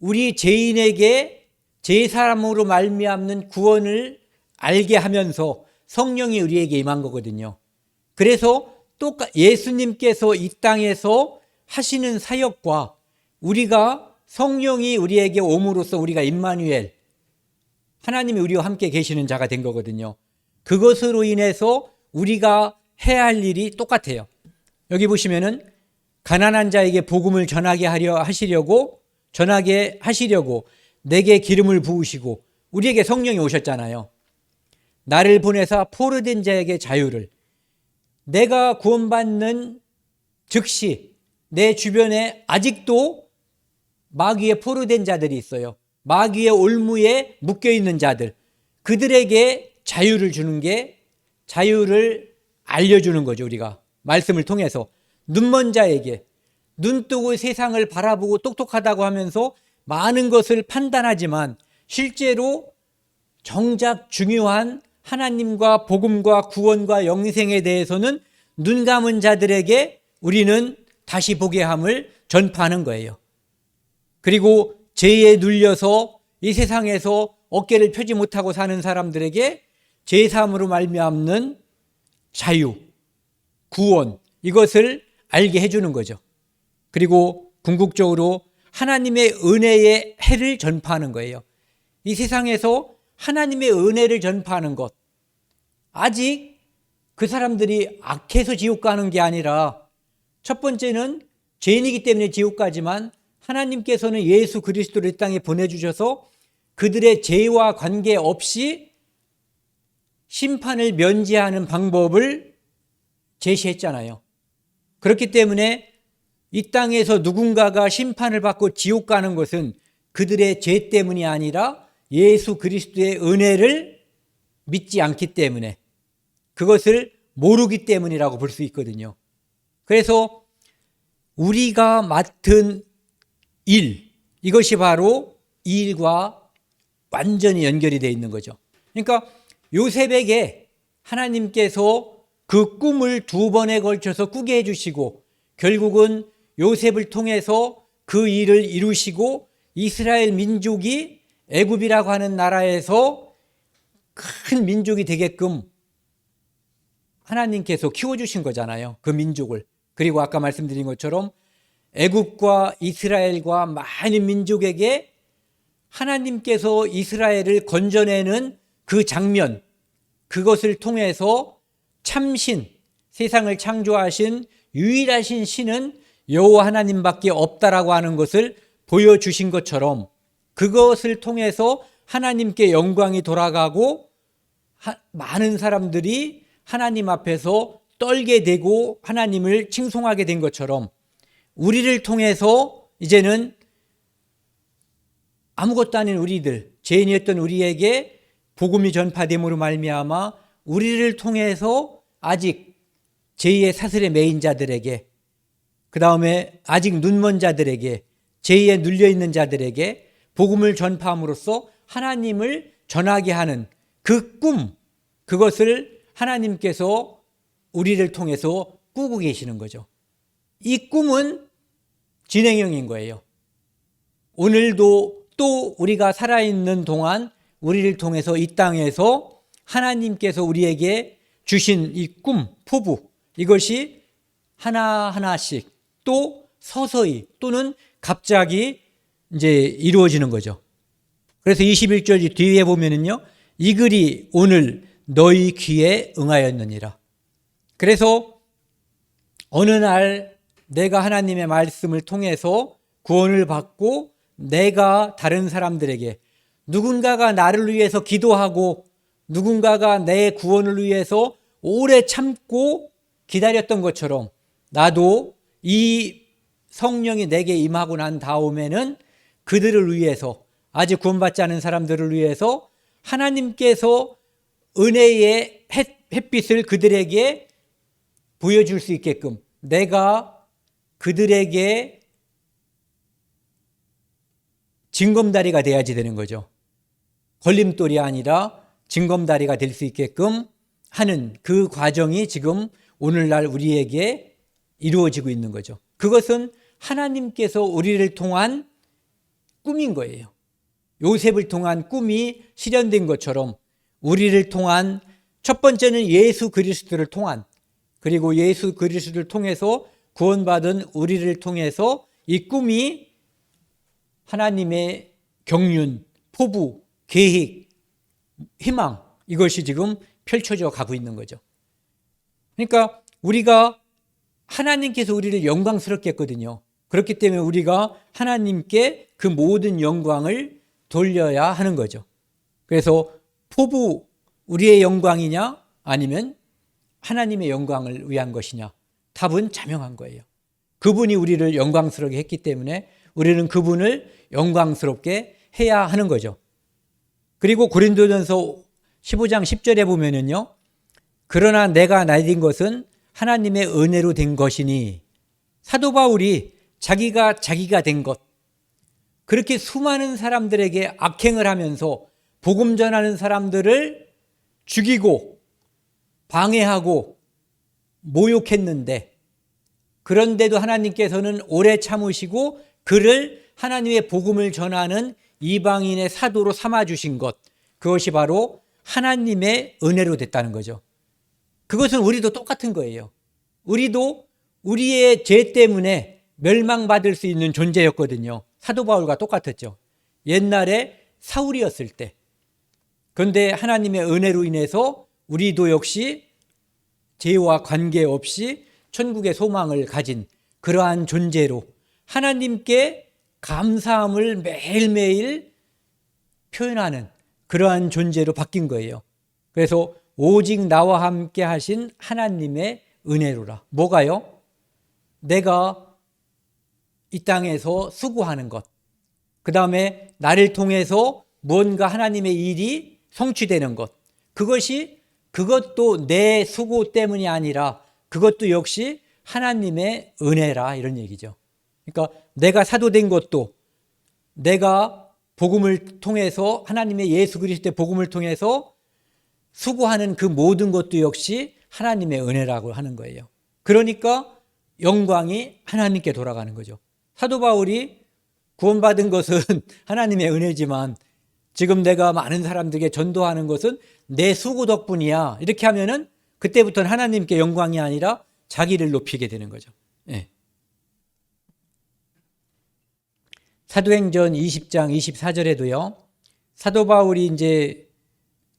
우리 죄인에게 제사함으로 말미암는 구원을 알게 하면서 성령이 우리에게 임한 거거든요. 그래서 또 예수님께서 이 땅에서 하시는 사역과 우리가 성령이 우리에게 옴으로써 우리가 임마누엘, 하나님이 우리와 함께 계시는 자가 된 거거든요. 그것으로 인해서 우리가 해야 할 일이 똑같아요. 여기 보시면은 가난한 자에게 복음을 전하게 하시려고 내게 기름을 부으시고, 우리에게 성령이 오셨잖아요. 나를 보내사 포로된 자에게 자유를, 내가 구원받는 즉시 내 주변에 아직도 마귀의 포로된 자들이 있어요. 마귀의 올무에 묶여있는 자들, 그들에게 자유를 주는 게, 자유를 알려주는 거죠. 우리가 말씀을 통해서 눈먼 자에게, 눈 뜨고 세상을 바라보고 똑똑하다고 하면서 많은 것을 판단하지만 실제로 정작 중요한 하나님과 복음과 구원과 영생에 대해서는 눈 감은 자들에게 우리는 다시 보게 함을 전파하는 거예요. 그리고 죄에 눌려서 이 세상에서 어깨를 펴지 못하고 사는 사람들에게 죄사함으로 말미암는 자유, 구원, 이것을 알게 해주는 거죠. 그리고 궁극적으로 하나님의 은혜의 해를 전파하는 거예요. 이 세상에서 하나님의 은혜를 전파하는 것, 아직 그 사람들이 악해서 지옥 가는 게 아니라, 첫 번째는 죄인이기 때문에 지옥 가지만 하나님께서는 예수 그리스도를 이 땅에 보내주셔서 그들의 죄와 관계없이 심판을 면제하는 방법을 제시했잖아요. 그렇기 때문에 이 땅에서 누군가가 심판을 받고 지옥 가는 것은 그들의 죄 때문이 아니라 예수 그리스도의 은혜를 믿지 않기 때문에, 그것을 모르기 때문이라고 볼 수 있거든요. 그래서 우리가 맡은 일, 이것이 바로 이 일과 완전히 연결이 되어 있는 거죠. 그러니까 요셉에게 하나님께서 그 꿈을 2번에 걸쳐서 꾸게 해주시고, 결국은 요셉을 통해서 그 일을 이루시고 이스라엘 민족이 애굽이라고 하는 나라에서 큰 민족이 되게끔 하나님께서 키워주신 거잖아요. 그 민족을. 그리고 아까 말씀드린 것처럼 애굽과 이스라엘과 많은 민족에게 하나님께서 이스라엘을 건져내는 그 장면, 그것을 통해서 참신, 세상을 창조하신 유일하신 신은 여호와 하나님밖에 없다라고 하는 것을 보여주신 것처럼, 그것을 통해서 하나님께 영광이 돌아가고 많은 사람들이 하나님 앞에서 떨게 되고 하나님을 칭송하게 된 것처럼, 우리를 통해서 이제는 아무것도 아닌 우리들, 죄인이었던 우리에게 복음이 전파됨으로 말미암아 우리를 통해서 아직 죄의 사슬에 매인 자들에게, 그 다음에 아직 눈먼 자들에게, 죄에 눌려있는 자들에게 복음을 전파함으로써 하나님을 전하게 하는 그 꿈, 그것을 하나님께서 우리를 통해서 꾸고 계시는 거죠. 이 꿈은 진행형인 거예요. 오늘도 또 우리가 살아있는 동안 우리를 통해서 이 땅에서 하나님께서 우리에게 주신 이 꿈, 포부, 이것이 하나하나씩 또 서서히 또는 갑자기 이제 이루어지는 거죠. 그래서 21절 뒤에 보면은요, 이 글이 오늘 너희 귀에 응하였느니라. 그래서 어느 날 내가 하나님의 말씀을 통해서 구원을 받고 내가 다른 사람들에게 누군가가 나를 위해서 기도하고 누군가가 내 구원을 위해서 오래 참고 기다렸던 것처럼 나도 이 성령이 내게 임하고 난 다음에는 그들을 위해서, 아직 구원받지 않은 사람들을 위해서 하나님께서 은혜의 햇빛을 그들에게 보여줄 수 있게끔 내가 그들에게 징검다리가 돼야지 되는 거죠. 걸림돌이 아니라 징검다리가 될 수 있게끔 하는 그 과정이 지금 오늘날 우리에게 이루어지고 있는 거죠. 그것은 하나님께서 우리를 통한 꿈인 거예요. 요셉을 통한 꿈이 실현된 것처럼 우리를 통한, 첫 번째는 예수 그리스도를 통한, 그리고 예수 그리스도를 통해서 구원받은 우리를 통해서 이 꿈이 하나님의 경륜, 포부, 계획, 희망, 이것이 지금 펼쳐져 가고 있는 거죠. 그러니까 우리가 하나님께서 우리를 영광스럽게 했거든요. 그렇기 때문에 우리가 하나님께 그 모든 영광을 돌려야 하는 거죠. 그래서 포부, 우리의 영광이냐 아니면 하나님의 영광을 위한 것이냐, 답은 자명한 거예요. 그분이 우리를 영광스럽게 했기 때문에 우리는 그분을 영광스럽게 해야 하는 거죠. 그리고 고린도전서 15장 10절에 보면은요, 그러나 내가 나이든 것은 하나님의 은혜로 된 것이니, 사도 바울이 자기가 된 것, 그렇게 수많은 사람들에게 악행을 하면서 복음 전하는 사람들을 죽이고 방해하고 모욕했는데, 그런데도 하나님께서는 오래 참으시고 그를 하나님의 복음을 전하는 이방인의 사도로 삼아주신 것, 그것이 바로 하나님의 은혜로 됐다는 거죠. 그것은 우리도 똑같은 거예요. 우리도 우리의 죄 때문에 멸망받을 수 있는 존재였거든요. 사도 바울과 똑같았죠. 옛날에 사울이었을 때. 그런데 하나님의 은혜로 인해서 우리도 역시 죄와 관계없이 천국의 소망을 가진 그러한 존재로 하나님께 감사함을 매일매일 표현하는 그러한 존재로 바뀐 거예요. 그래서 오직 나와 함께 하신 하나님의 은혜로라. 뭐가요? 내가 이 땅에서 수고하는 것, 그 다음에 나를 통해서 무언가 하나님의 일이 성취되는 것, 그것도 내 수고 때문이 아니라 그것도 역시 하나님의 은혜라, 이런 얘기죠. 그러니까 내가 사도된 것도, 내가 복음을 통해서, 하나님의 예수 그리스도의 복음을 통해서 수고하는 그 모든 것도 역시 하나님의 은혜라고 하는 거예요. 그러니까 영광이 하나님께 돌아가는 거죠. 사도 바울이 구원받은 것은 하나님의 은혜지만 지금 내가 많은 사람들에게 전도하는 것은 내 수고 덕분이야, 이렇게 하면은 그때부터는 하나님께 영광이 아니라 자기를 높이게 되는 거죠. 네. 사도행전 20장 24절에도요, 사도 바울이 이제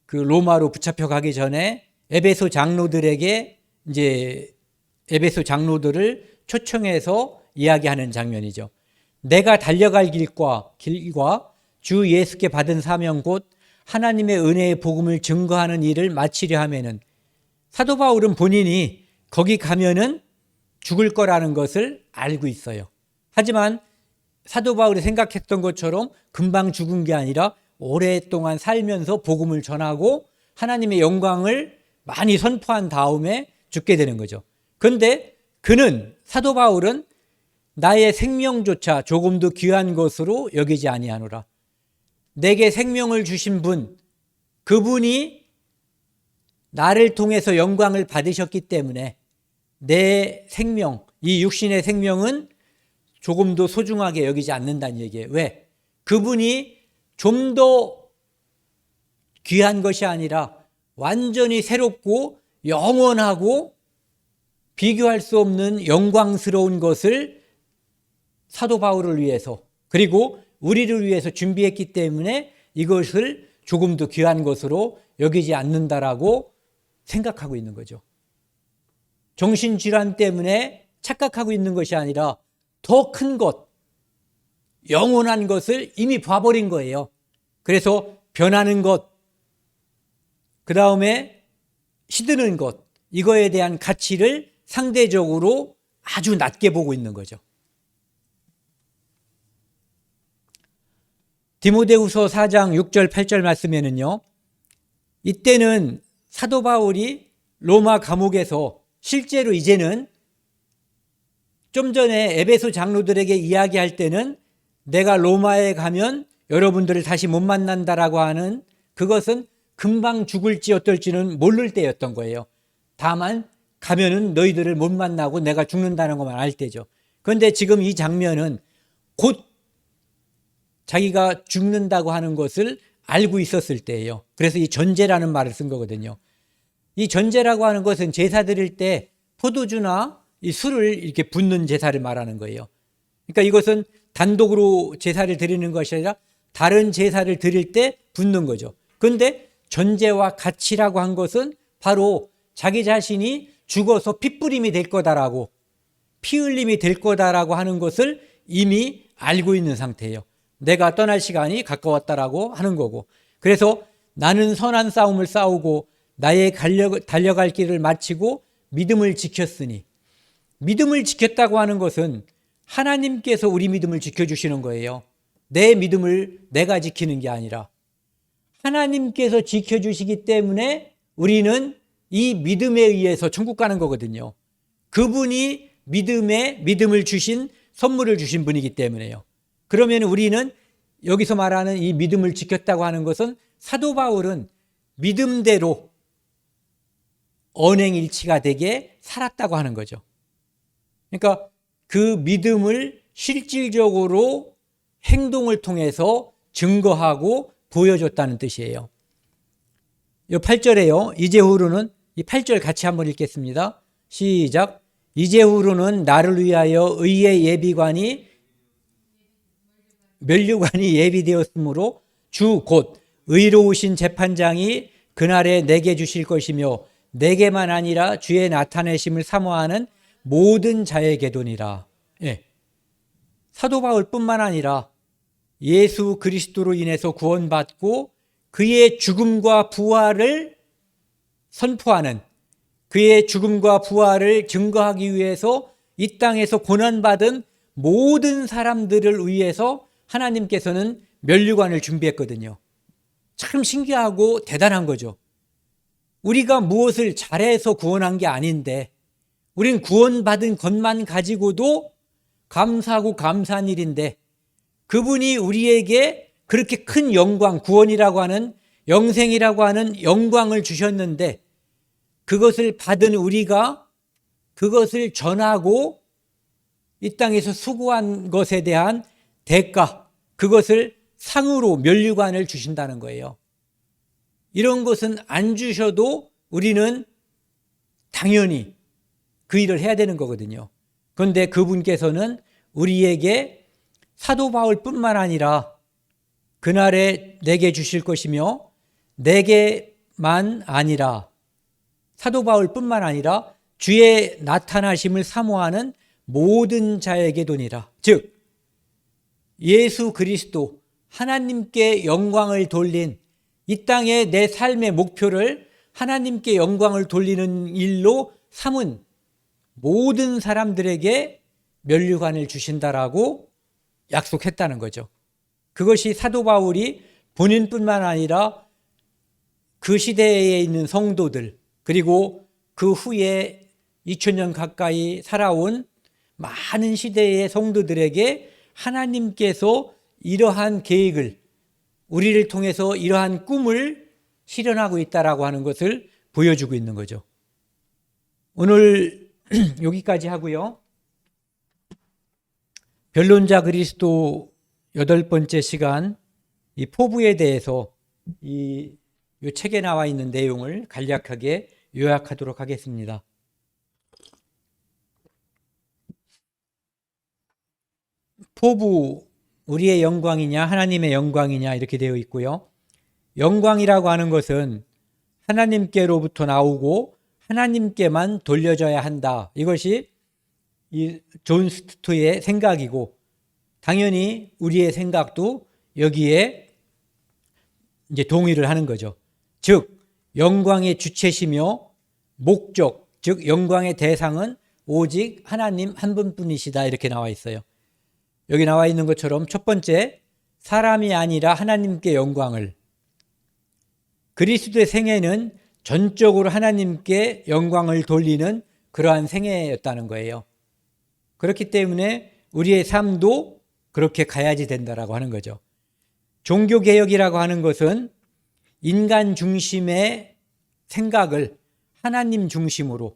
그 로마로 붙잡혀 가기 전에 에베소 장로들에게 이제 에베소 장로들을 초청해서 이야기하는 장면이죠. 내가 달려갈 길과 주 예수께 받은 사명 곧 하나님의 은혜의 복음을 증거하는 일을 마치려 하면은, 사도 바울은 본인이 거기 가면은 죽을 거라는 것을 알고 있어요. 하지만 사도 바울이 생각했던 것처럼 금방 죽은 게 아니라 오랫동안 살면서 복음을 전하고 하나님의 영광을 많이 선포한 다음에 죽게 되는 거죠. 그런데 사도 바울은 나의 생명조차 조금도 귀한 것으로 여기지 아니하노라. 내게 생명을 주신 분, 그분이 나를 통해서 영광을 받으셨기 때문에 내 생명, 이 육신의 생명은 조금도 소중하게 여기지 않는다는 얘기예요. 왜? 그분이 좀 더 귀한 것이 아니라 완전히 새롭고 영원하고 비교할 수 없는 영광스러운 것을 사도 바울을 위해서 그리고 우리를 위해서 준비했기 때문에 이것을 조금도 귀한 것으로 여기지 않는다라고 생각하고 있는 거죠. 정신질환 때문에 착각하고 있는 것이 아니라 더 큰 것, 영원한 것을 이미 봐버린 거예요. 그래서 변하는 것, 그 다음에 시드는 것, 이거에 대한 가치를 상대적으로 아주 낮게 보고 있는 거죠. 디모데후서 4장 6절 8절 말씀에는요, 이때는 사도 바울이 로마 감옥에서 실제로 이제는 좀 전에 에베소 장로들에게 이야기할 때는 내가 로마에 가면 여러분들을 다시 못 만난다라고 하는 그것은 금방 죽을지 어떨지는 모를 때였던 거예요. 다만 가면은 너희들을 못 만나고 내가 죽는다는 것만 알 때죠. 그런데 지금 이 장면은 곧 자기가 죽는다고 하는 것을 알고 있었을 때예요. 그래서 이 전제라는 말을 쓴 거거든요. 이 전제라고 하는 것은 제사 드릴 때 포도주나 이 술을 이렇게 붓는 제사를 말하는 거예요. 그러니까 이것은 단독으로 제사를 드리는 것이 아니라 다른 제사를 드릴 때 붓는 거죠. 그런데 전제와 가치라고 한 것은 바로 자기 자신이 죽어서 핏부림이 될 거다라고, 피 흘림이 될 거다라고 하는 것을 이미 알고 있는 상태예요. 내가 떠날 시간이 가까웠다라고 하는 거고, 그래서 나는 선한 싸움을 싸우고 나의 달려갈 길을 마치고 믿음을 지켰으니, 믿음을 지켰다고 하는 것은 하나님께서 우리 믿음을 지켜주시는 거예요. 내 믿음을 내가 지키는 게 아니라 하나님께서 지켜주시기 때문에 우리는 이 믿음에 의해서 천국 가는 거거든요. 그분이 믿음을 주신, 선물을 주신 분이기 때문에요. 그러면 우리는 여기서 말하는 이 믿음을 지켰다고 하는 것은 사도 바울은 믿음대로 언행일치가 되게 살았다고 하는 거죠. 그러니까 그 믿음을 실질적으로 행동을 통해서 증거하고 보여줬다는 뜻이에요. 이 8절에요. 이제후로는, 이 8절 같이 한번 읽겠습니다. 시작. 이제후로는 나를 위하여 의의 예비관이 면류관이 예비되었으므로 주 곧 의로우신 재판장이 그날에 내게 주실 것이며 내게만 아니라 주의 나타내심을 사모하는 모든 자에게도니라. 예. 사도 바울뿐만 아니라 예수 그리스도로 인해서 구원받고 그의 죽음과 부활을 선포하는, 그의 죽음과 부활을 증거하기 위해서 이 땅에서 고난받은 모든 사람들을 위해서 하나님께서는 면류관을 준비했거든요. 참 신기하고 대단한 거죠. 우리가 무엇을 잘해서 구원한 게 아닌데, 우린 구원받은 것만 가지고도 감사하고 감사한 일인데, 그분이 우리에게 그렇게 큰 영광, 구원이라고 하는, 영생이라고 하는 영광을 주셨는데, 그것을 받은 우리가 그것을 전하고 이 땅에서 수고한 것에 대한 대가, 그것을 상으로 면류관을 주신다는 거예요. 이런 것은 안 주셔도 우리는 당연히 그 일을 해야 되는 거거든요. 그런데 그분께서는 우리에게 사도 바울뿐만 아니라 그날에 내게 주실 것이며 내게만 아니라 사도 바울뿐만 아니라 주의 나타나심을 사모하는 모든 자에게도니라. 즉 예수 그리스도, 하나님께 영광을 돌린 이 땅의 내 삶의 목표를 하나님께 영광을 돌리는 일로 삼은 모든 사람들에게 면류관을 주신다라고 약속했다는 거죠. 그것이 사도 바울이 본인뿐만 아니라 그 시대에 있는 성도들, 그리고 그 후에 2000년 가까이 살아온 많은 시대의 성도들에게 하나님께서 이러한 계획을, 우리를 통해서 이러한 꿈을 실현하고 있다라고 하는 것을 보여주고 있는 거죠. 오늘 여기까지 하고요. 변론자 그리스도 8번째 시간, 이 포부에 대해서 이 책에 나와 있는 내용을 간략하게 요약하도록 하겠습니다. 포부 우리의 영광이냐 하나님의 영광이냐 이렇게 되어 있고요. 영광이라고 하는 것은 하나님께로부터 나오고 하나님께만 돌려져야 한다. 이것이 이 존 스투트의 생각이고 당연히 우리의 생각도 여기에 이제 동의를 하는 거죠. 즉 영광의 주체시며 목적, 즉 영광의 대상은 오직 하나님 한 분뿐이시다 이렇게 나와 있어요. 여기 나와 있는 것처럼 첫 번째, 사람이 아니라 하나님께 영광을, 그리스도의 생애는 전적으로 하나님께 영광을 돌리는 그러한 생애였다는 거예요. 그렇기 때문에 우리의 삶도 그렇게 가야지 된다라고 하는 거죠. 종교개혁이라고 하는 것은 인간 중심의 생각을 하나님 중심으로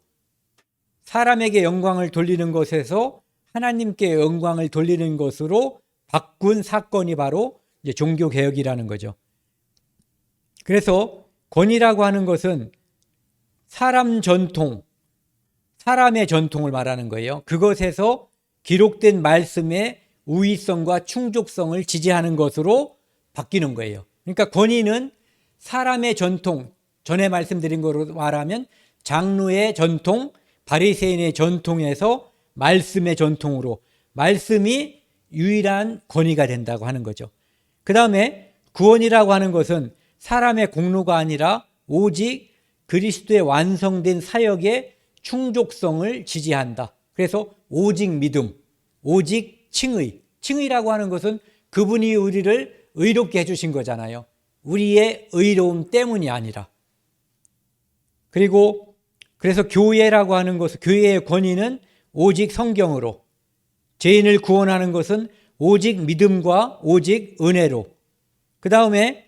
사람에게 영광을 돌리는 것에서 하나님께 영광을 돌리는 것으로 바꾼 사건이 바로 이제 종교개혁이라는 거죠. 그래서 권위라고 하는 것은 사람 전통, 사람의 전통을 말하는 거예요. 그것에서 기록된 말씀의 우위성과 충족성을 지지하는 것으로 바뀌는 거예요. 그러니까 권위는 사람의 전통, 전에 말씀드린 거로 말하면 장로의 전통, 바리새인의 전통에서 말씀의 전통으로 말씀이 유일한 권위가 된다고 하는 거죠. 그 다음에 구원이라고 하는 것은 사람의 공로가 아니라 오직 그리스도의 완성된 사역의 충족성을 지지한다. 그래서 오직 믿음, 오직 칭의. 칭의라고 하는 것은 그분이 우리를 의롭게 해주신 거잖아요. 우리의 의로움 때문이 아니라. 그리고 그래서 교회라고 하는 것은, 교회의 권위는 오직 성경으로, 죄인을 구원하는 것은 오직 믿음과 오직 은혜로, 그 다음에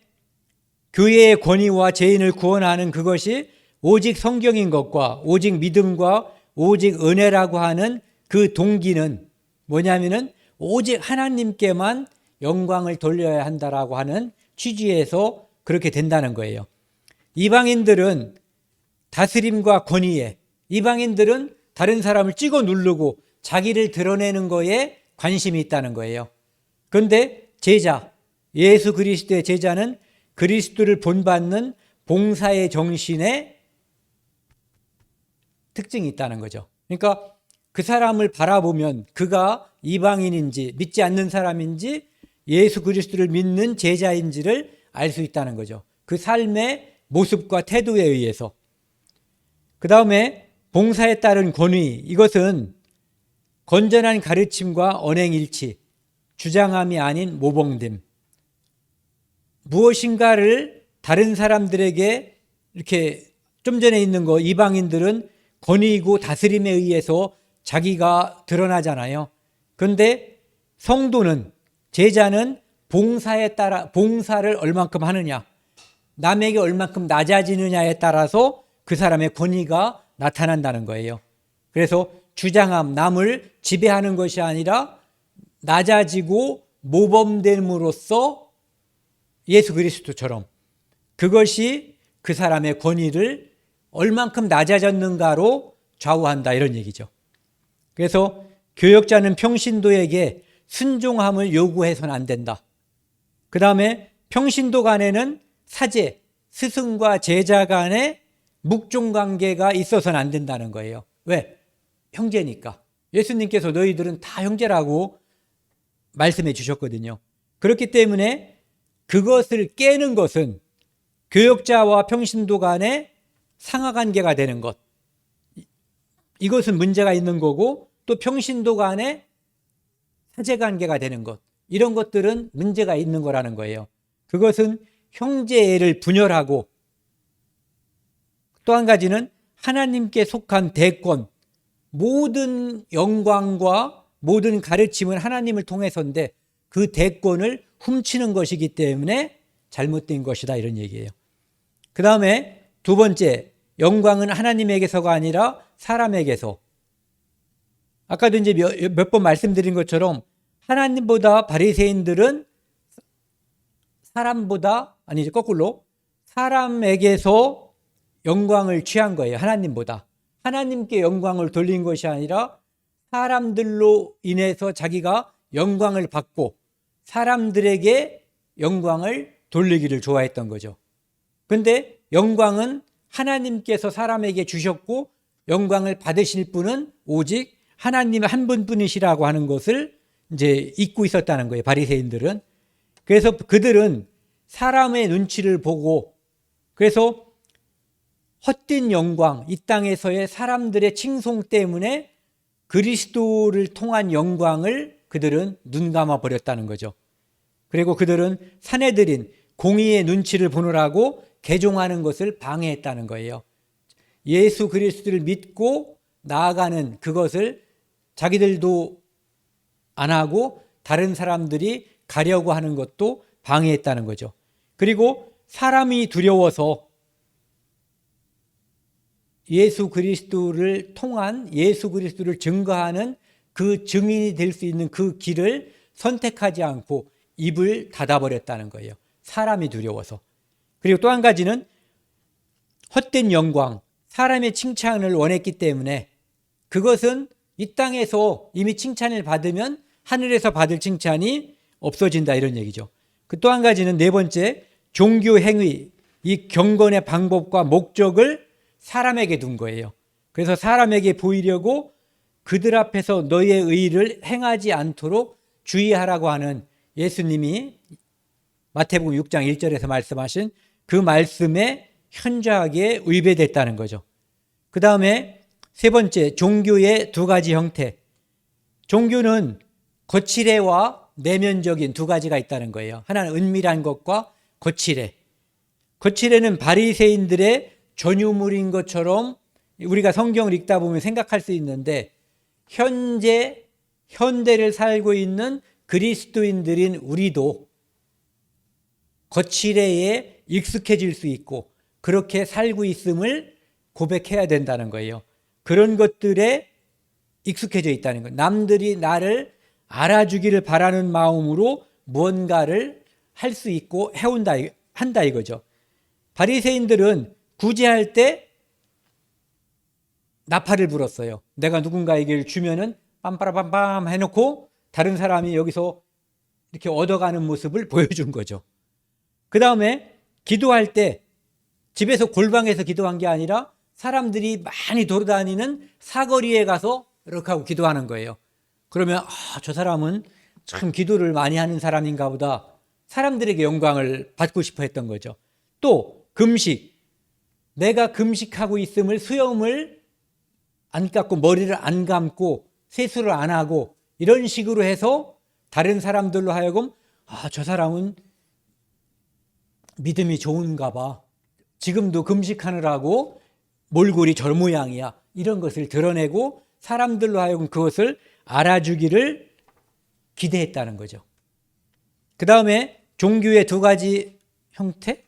교회의 권위와 죄인을 구원하는 그것이 오직 성경인 것과 오직 믿음과 오직 은혜라고 하는 그 동기는 뭐냐면은 오직 하나님께만 영광을 돌려야 한다라고 하는 취지에서 그렇게 된다는 거예요. 이방인들은 다스림과 권위에, 이방인들은 다른 사람을 찍어 누르고 자기를 드러내는 거에 관심이 있다는 거예요. 그런데 제자, 예수 그리스도의 제자는 그리스도를 본받는 봉사의 정신에 특징이 있다는 거죠. 그러니까 그 사람을 바라보면 그가 이방인인지 믿지 않는 사람인지 예수 그리스도를 믿는 제자인지를 알 수 있다는 거죠. 그 삶의 모습과 태도에 의해서. 그 다음에 봉사에 따른 권위, 이것은 건전한 가르침과 언행일치, 주장함이 아닌 모범됨. 무엇인가를 다른 사람들에게 이렇게 좀 전에 있는 거, 이방인들은 권위이고 다스림에 의해서 자기가 드러나잖아요. 그런데 성도는, 제자는 봉사에 따라, 봉사를 얼만큼 하느냐, 남에게 얼만큼 낮아지느냐에 따라서 그 사람의 권위가 나타난다는 거예요. 그래서 주장함, 남을 지배하는 것이 아니라 낮아지고 모범됨으로써 예수 그리스도처럼, 그것이 그 사람의 권위를 얼만큼 낮아졌는가로 좌우한다, 이런 얘기죠. 그래서 교역자는 평신도에게 순종함을 요구해서는 안 된다. 그 다음에 평신도 간에는 사제, 스승과 제자 간에 묵종관계가 있어서는 안 된다는 거예요. 왜? 형제니까. 예수님께서 너희들은 다 형제라고 말씀해 주셨거든요. 그렇기 때문에 그것을 깨는 것은 교역자와 평신도 간에 상하관계가 되는 것, 이것은 문제가 있는 거고, 또 평신도 간에 사제관계가 되는 것, 이런 것들은 문제가 있는 거라는 거예요. 그것은 형제애를 분열하고, 또 한 가지는 하나님께 속한 대권, 모든 영광과 모든 가르침은 하나님을 통해서인데 그 대권을 훔치는 것이기 때문에 잘못된 것이다, 이런 얘기예요. 그 다음에 두 번째, 영광은 하나님에게서가 아니라 사람에게서. 아까도 이제 몇 번 말씀드린 것처럼 하나님보다 바리새인들은 사람보다, 아니 거꾸로 사람에게서 영광을 취한 거예요. 하나님보다. 하나님께 영광을 돌린 것이 아니라 사람들로 인해서 자기가 영광을 받고 사람들에게 영광을 돌리기를 좋아했던 거죠. 근데 영광은 하나님께서 사람에게 주셨고 영광을 받으실 분은 오직 하나님 한 분뿐이시라고 하는 것을 이제 잊고 있었다는 거예요. 바리새인들은. 그래서 그들은 사람의 눈치를 보고, 그래서 헛된 영광, 이 땅에서의 사람들의 칭송 때문에 그리스도를 통한 영광을 그들은 눈감아 버렸다는 거죠. 그리고 그들은 사내들인 공의의 눈치를 보느라고 개종하는 것을 방해했다는 거예요. 예수 그리스도를 믿고 나아가는 그것을 자기들도 안 하고 다른 사람들이 가려고 하는 것도 방해했다는 거죠. 그리고 사람이 두려워서 예수 그리스도를 통한 예수 그리스도를 증거하는 그 증인이 될 수 있는 그 길을 선택하지 않고 입을 닫아버렸다는 거예요. 사람이 두려워서. 그리고 또 한 가지는 헛된 영광, 사람의 칭찬을 원했기 때문에 그것은 이 땅에서 이미 칭찬을 받으면 하늘에서 받을 칭찬이 없어진다, 이런 얘기죠. 그 또 한 가지는 네 번째, 종교 행위, 이 경건의 방법과 목적을 사람에게 둔 거예요. 그래서 사람에게 보이려고 그들 앞에서 너의 의를 행하지 않도록 주의하라고 하는 예수님이 마태복음 6장 1절에서 말씀하신 그 말씀에 현저하게 위배됐다는 거죠. 그 다음에 세 번째, 종교의 두 가지 형태. 종교는 거칠애와 내면적인 두 가지가 있다는 거예요. 하나는 은밀한 것과 거칠애. 거칠애는 바리새인들의 전유물인 것처럼 우리가 성경을 읽다 보면 생각할 수 있는데, 현대를 살고 있는 그리스도인들인 우리도 거칠애에 익숙해질 수 있고 그렇게 살고 있음을 고백해야 된다는 거예요. 그런 것들에 익숙해져 있다는 거예요. 남들이 나를 알아주기를 바라는 마음으로 무언가를 할 수 있고 한다 이거죠. 바리새인들은 구제할 때 나팔을 불었어요. 내가 누군가에게 주면은 빰빠라빰빰 해놓고 다른 사람이 여기서 이렇게 얻어가는 모습을 보여준 거죠. 그 다음에 기도할 때 집에서 골방에서 기도한 게 아니라 사람들이 많이 돌아다니는 사거리에 가서 이렇게 하고 기도하는 거예요. 그러면 저 사람은 참 기도를 많이 하는 사람인가 보다, 사람들에게 영광을 받고 싶어 했던 거죠. 또 금식, 내가 금식하고 있음을 수염을 안 깎고 머리를 안 감고 세수를 안 하고 이런 식으로 해서 다른 사람들로 하여금 저 사람은 믿음이 좋은가 봐, 지금도 금식하느라고 몰골이 저 모양이야, 이런 것을 드러내고 사람들로 하여금 그것을 알아주기를 기대했다는 거죠. 그 다음에 종교의 두 가지 형태,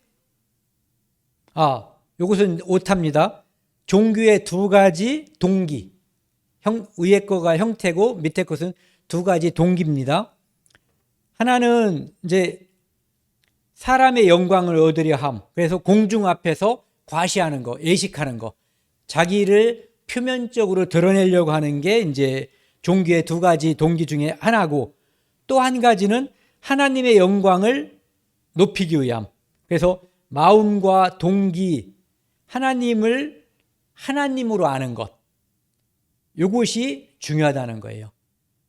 이것은 오타입니다. 종교의 두 가지 동기, 위에 거가 형태고 밑에 것은 두 가지 동기입니다. 하나는 이제 사람의 영광을 얻으려 함, 그래서 공중 앞에서 과시하는 거, 예식하는 거, 자기를 표면적으로 드러내려고 하는 게 이제 종교의 두 가지 동기 중에 하나고, 또 한 가지는 하나님의 영광을 높이기 위함. 그래서 마음과 동기, 하나님을 하나님으로 아는 것, 이것이 중요하다는 거예요.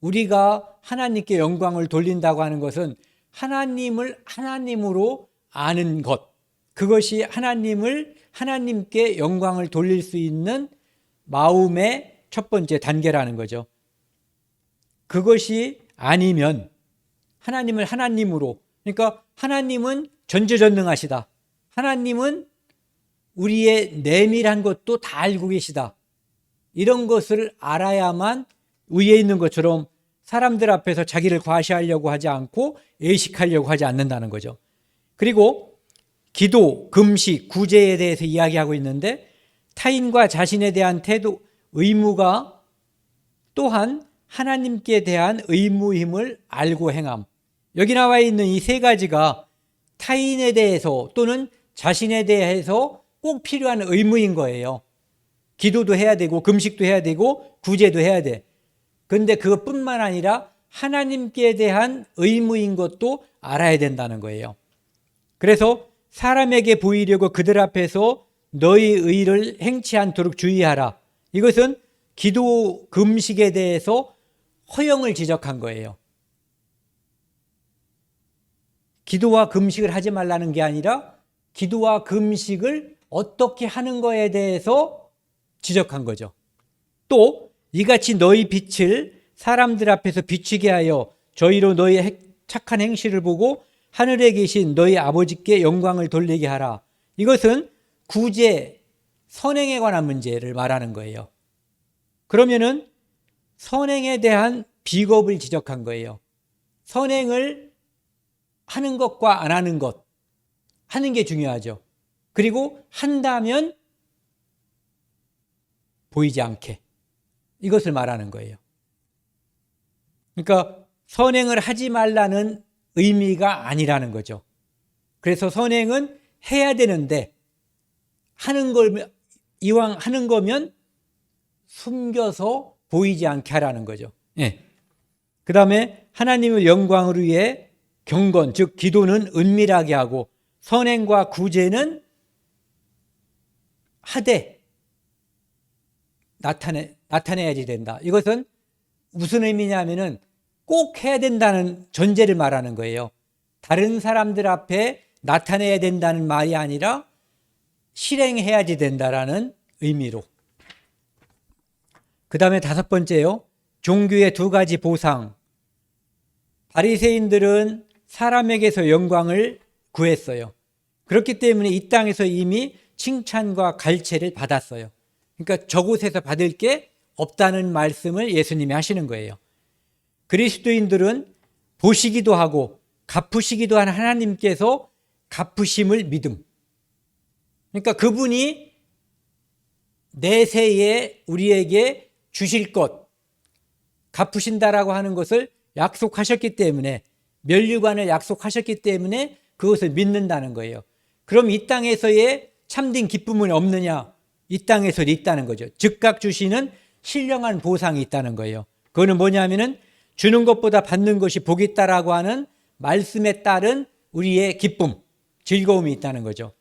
우리가 하나님께 영광을 돌린다고 하는 것은 하나님을 하나님으로 아는 것, 그것이 하나님께 영광을 돌릴 수 있는 마음의 첫 번째 단계라는 거죠. 그것이 아니면 하나님을 하나님으로, 그러니까 하나님은 전지전능하시다, 하나님은 우리의 내밀한 것도 다 알고 계시다, 이런 것을 알아야만 위에 있는 것처럼 사람들 앞에서 자기를 과시하려고 하지 않고 예식하려고 하지 않는다는 거죠. 그리고 기도, 금식, 구제에 대해서 이야기하고 있는데, 타인과 자신에 대한 태도, 의무가 또한 하나님께 대한 의무임을 알고 행함. 여기 나와 있는 이 세 가지가 타인에 대해서 또는 자신에 대해서 꼭 필요한 의무인 거예요. 기도도 해야 되고 금식도 해야 되고 구제도 해야 돼. 그런데 그것뿐만 아니라 하나님께 대한 의무인 것도 알아야 된다는 거예요. 그래서 사람에게 보이려고 그들 앞에서 너희 의를 행치 않도록 주의하라. 이것은 기도 금식에 대해서 허영을 지적한 거예요. 기도와 금식을 하지 말라는 게 아니라 기도와 금식을 어떻게 하는 거에 대해서 지적한 거죠. 또 이같이 너희 빛을 사람들 앞에서 비추게 하여 저희로 너희 착한 행실을 보고 하늘에 계신 너희 아버지께 영광을 돌리게 하라. 이것은 구제, 선행에 관한 문제를 말하는 거예요. 그러면은 선행에 대한 비겁을 지적한 거예요. 선행을 하는 것과 안 하는 것, 하는 게 중요하죠. 그리고 한다면 보이지 않게, 이것을 말하는 거예요. 그러니까 선행을 하지 말라는 의미가 아니라는 거죠. 그래서 선행은 해야 되는데 하는 걸 이왕 하는 거면 숨겨서 보이지 않게 하라는 거죠. 예. 그 다음에 하나님의 영광을 위해 경건, 즉 기도는 은밀하게 하고 선행과 구제는 하되 나타내야지 된다. 이것은 무슨 의미냐면은 꼭 해야 된다는 전제를 말하는 거예요. 다른 사람들 앞에 나타내야 된다는 말이 아니라 실행해야지 된다라는 의미로. 그 다음에 5번째요. 종교의 2가지 보상. 바리새인들은 사람에게서 영광을 구했어요. 그렇기 때문에 이 땅에서 이미 칭찬과 갈채를 받았어요. 그러니까 저곳에서 받을 게 없다는 말씀을 예수님이 하시는 거예요. 그리스도인들은 보시기도 하고 갚으시기도 한 하나님께서 갚으심을 믿음. 그러니까 그분이 내세에 우리에게 주실 것, 갚으신다라고 하는 것을 약속하셨기 때문에, 면류관을 약속하셨기 때문에 그것을 믿는다는 거예요. 그럼 이 땅에서의 참된 기쁨은 없느냐? 이 땅에서도 있다는 거죠. 즉각 주시는 신령한 보상이 있다는 거예요. 그거는 뭐냐면은 주는 것보다 받는 것이 복이 있다라고 하는 말씀에 따른 우리의 기쁨, 즐거움이 있다는 거죠.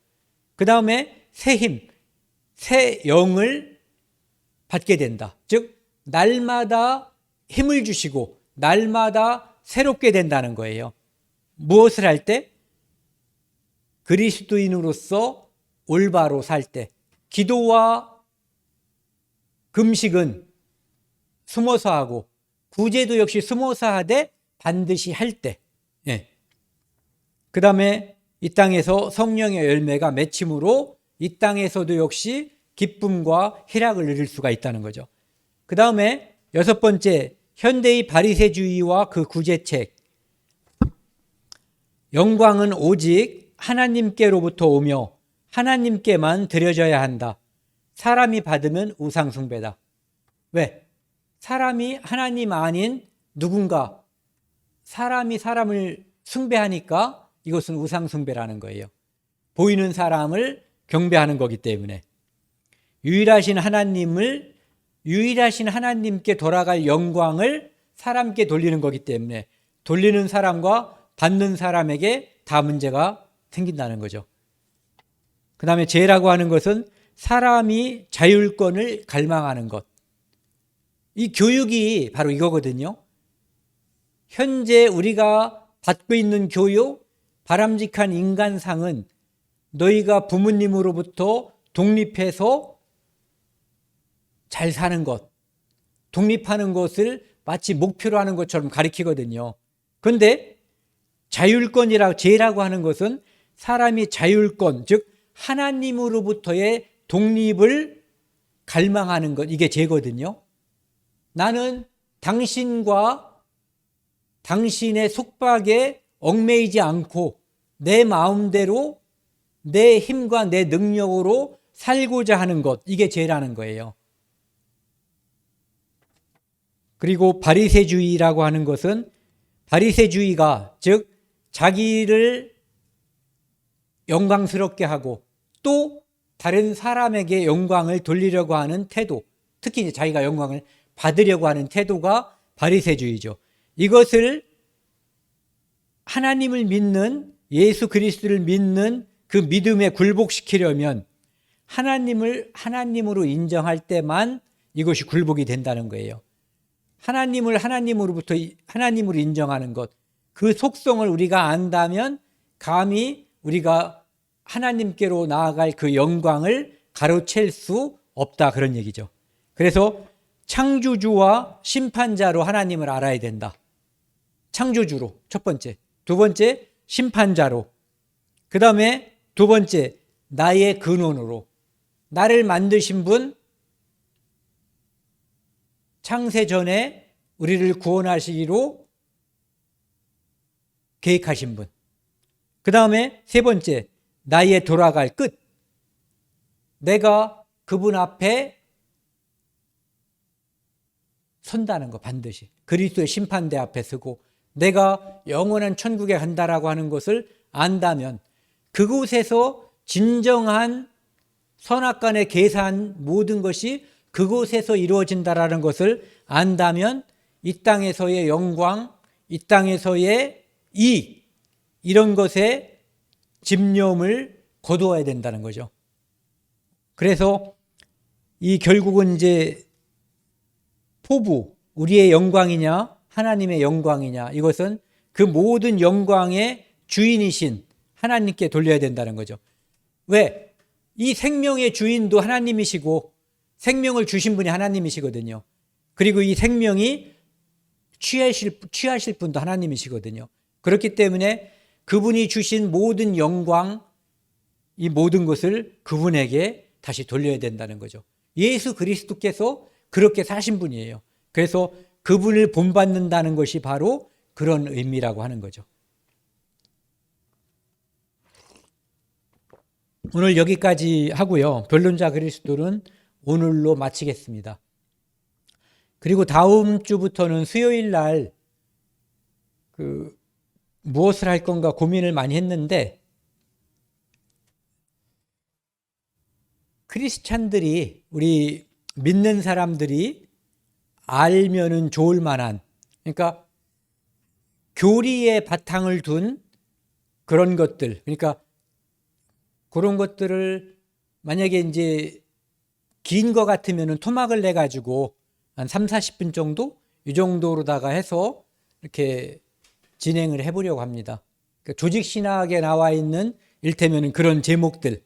그 다음에 새 힘, 새 영을 받게 된다. 즉 날마다 힘을 주시고 날마다 새롭게 된다는 거예요. 무엇을 할 때? 그리스도인으로서 올바로 살 때. 기도와 금식은 숨어서 하고 구제도 역시 숨어서 하되 반드시 할 때. 예. 그 다음에 이 땅에서 성령의 열매가 맺힘으로 이 땅에서도 역시 기쁨과 희락을 누릴 수가 있다는 거죠. 그 다음에 6번째, 현대의 바리새주의와 그 구제책. 영광은 오직 하나님께로부터 오며 하나님께만 드려져야 한다. 사람이 받으면 우상숭배다. 왜? 사람이 하나님 아닌 누군가, 사람이 사람을 숭배하니까 이것은 우상숭배라는 거예요. 보이는 사람을 경배하는 거기 때문에. 유일하신 하나님께 돌아갈 영광을 사람께 돌리는 거기 때문에 돌리는 사람과 받는 사람에게 다 문제가 생긴다는 거죠. 그 다음에 죄라고 하는 것은 사람이 자율권을 갈망하는 것. 이 교육이 바로 이거거든요. 현재 우리가 받고 있는 교육, 바람직한 인간상은 너희가 부모님으로부터 독립해서 잘 사는 것, 독립하는 것을 마치 목표로 하는 것처럼 가리키거든요. 그런데 죄라고 하는 것은 사람이 자율권, 즉 하나님으로부터의 독립을 갈망하는 것, 이게 죄거든요. 나는 당신과 당신의 속박에 얽매이지 않고 내 마음대로 내 힘과 내 능력으로 살고자 하는 것, 이게 죄라는 거예요. 그리고 바리새주의라고 하는 것은 바리새주의가 즉 자기를 영광스럽게 하고 또 다른 사람에게 영광을 돌리려고 하는 태도, 특히 자기가 영광을 받으려고 하는 태도가 바리새주의죠. 이것을 하나님을 믿는, 예수 그리스도를 믿는 그 믿음에 굴복시키려면 하나님을 하나님으로 인정할 때만 이것이 굴복이 된다는 거예요. 하나님을 하나님으로부터 하나님으로 인정하는 것, 그 속성을 우리가 안다면 감히 우리가 하나님께로 나아갈 그 영광을 가로챌 수 없다, 그런 얘기죠. 그래서 창조주와 심판자로 하나님을 알아야 된다. 창조주로 첫 번째, 두 번째 심판자로, 그 다음에 두 번째 나의 근원으로, 나를 만드신 분, 창세 전에 우리를 구원하시기로 계획하신 분, 그 다음에 세 번째 나의 돌아갈 끝, 내가 그분 앞에 선다는 거, 반드시 그리스도의 심판대 앞에 서고 내가 영원한 천국에 간다라고 하는 것을 안다면, 그곳에서 진정한 선악간의 계산, 모든 것이 그곳에서 이루어진다라는 것을 안다면 이 땅에서의 영광, 이 땅에서의 이익, 이런 것에 집념을 거두어야 된다는 거죠. 그래서 이 결국은 이제 포부, 우리의 영광이냐 하나님의 영광이냐, 이것은 그 모든 영광의 주인이신 하나님께 돌려야 된다는 거죠. 왜? 이 생명의 주인도 하나님이시고 생명을 주신 분이 하나님이시거든요. 그리고 이 생명이 취하실 분도 하나님이시거든요. 그렇기 때문에 그분이 주신 모든 영광, 이 모든 것을 그분에게 다시 돌려야 된다는 거죠. 예수 그리스도께서 그렇게 사신 분이에요. 그래서 그분을 본받는다는 것이 바로 그런 의미라고 하는 거죠. 오늘 여기까지 하고요. 변론자 그리스도는 오늘로 마치겠습니다. 그리고 다음 주부터는 수요일 날 무엇을 할 건가 고민을 많이 했는데, 크리스찬들이, 우리 믿는 사람들이 알면은 좋을 만한, 그러니까 교리의 바탕을 둔 그런 것들, 그러니까 그런 것들을 만약에 이제 긴 거 같으면은 토막을 내 가지고 한 30-40분 정도 이 정도로다가 해서 이렇게 진행을 해보려고 합니다. 그러니까 조직 신학에 나와 있는 일테면은 그런 제목들,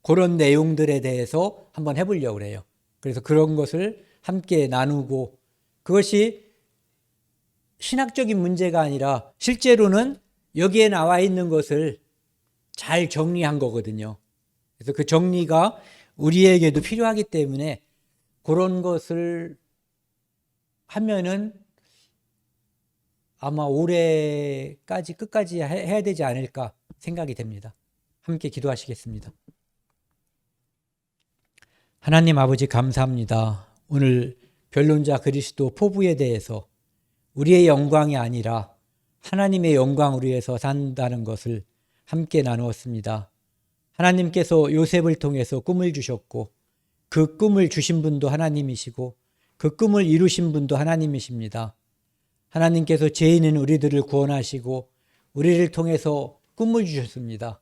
그런 내용들에 대해서 한번 해보려고 그래요. 그래서 그런 것을 함께 나누고, 그것이 신학적인 문제가 아니라 실제로는 여기에 나와 있는 것을 잘 정리한 거거든요. 그래서 그 정리가 우리에게도 필요하기 때문에 그런 것을 하면은 아마 올해까지 끝까지 해야 되지 않을까 생각이 됩니다. 함께 기도하시겠습니다. 하나님 아버지, 감사합니다. 오늘 변론자 그리스도 포부에 대해서 우리의 영광이 아니라 하나님의 영광을 위해서 산다는 것을 함께 나누었습니다. 하나님께서 요셉을 통해서 꿈을 주셨고 그 꿈을 주신 분도 하나님이시고 그 꿈을 이루신 분도 하나님이십니다. 하나님께서 죄인인 우리들을 구원하시고 우리를 통해서 꿈을 주셨습니다.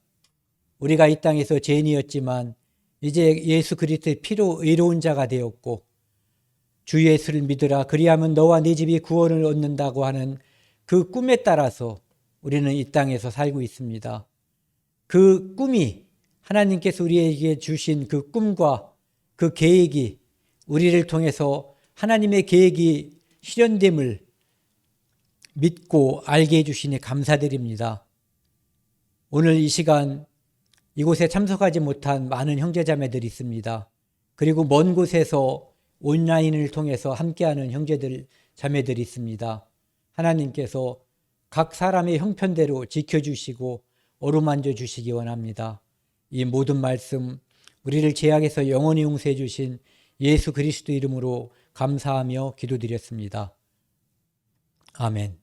우리가 이 땅에서 죄인이었지만 이제 예수 그리스도의 피로 의로운 자가 되었고 주 예수를 믿으라 그리하면 너와 네 집이 구원을 얻는다고 하는 그 꿈에 따라서 우리는 이 땅에서 살고 있습니다. 그 꿈이, 하나님께서 우리에게 주신 그 꿈과 그 계획이 우리를 통해서 하나님의 계획이 실현됨을 믿고 알게 해주시니 감사드립니다. 오늘 이 시간 이곳에 참석하지 못한 많은 형제자매들이 있습니다. 그리고 먼 곳에서 온라인을 통해서 함께하는 형제들, 자매들이 있습니다. 하나님께서 각 사람의 형편대로 지켜주시고 어루만져 주시기 원합니다. 이 모든 말씀 우리를 죄악에서 영원히 용서해 주신 예수 그리스도 이름으로 감사하며 기도드렸습니다. 아멘.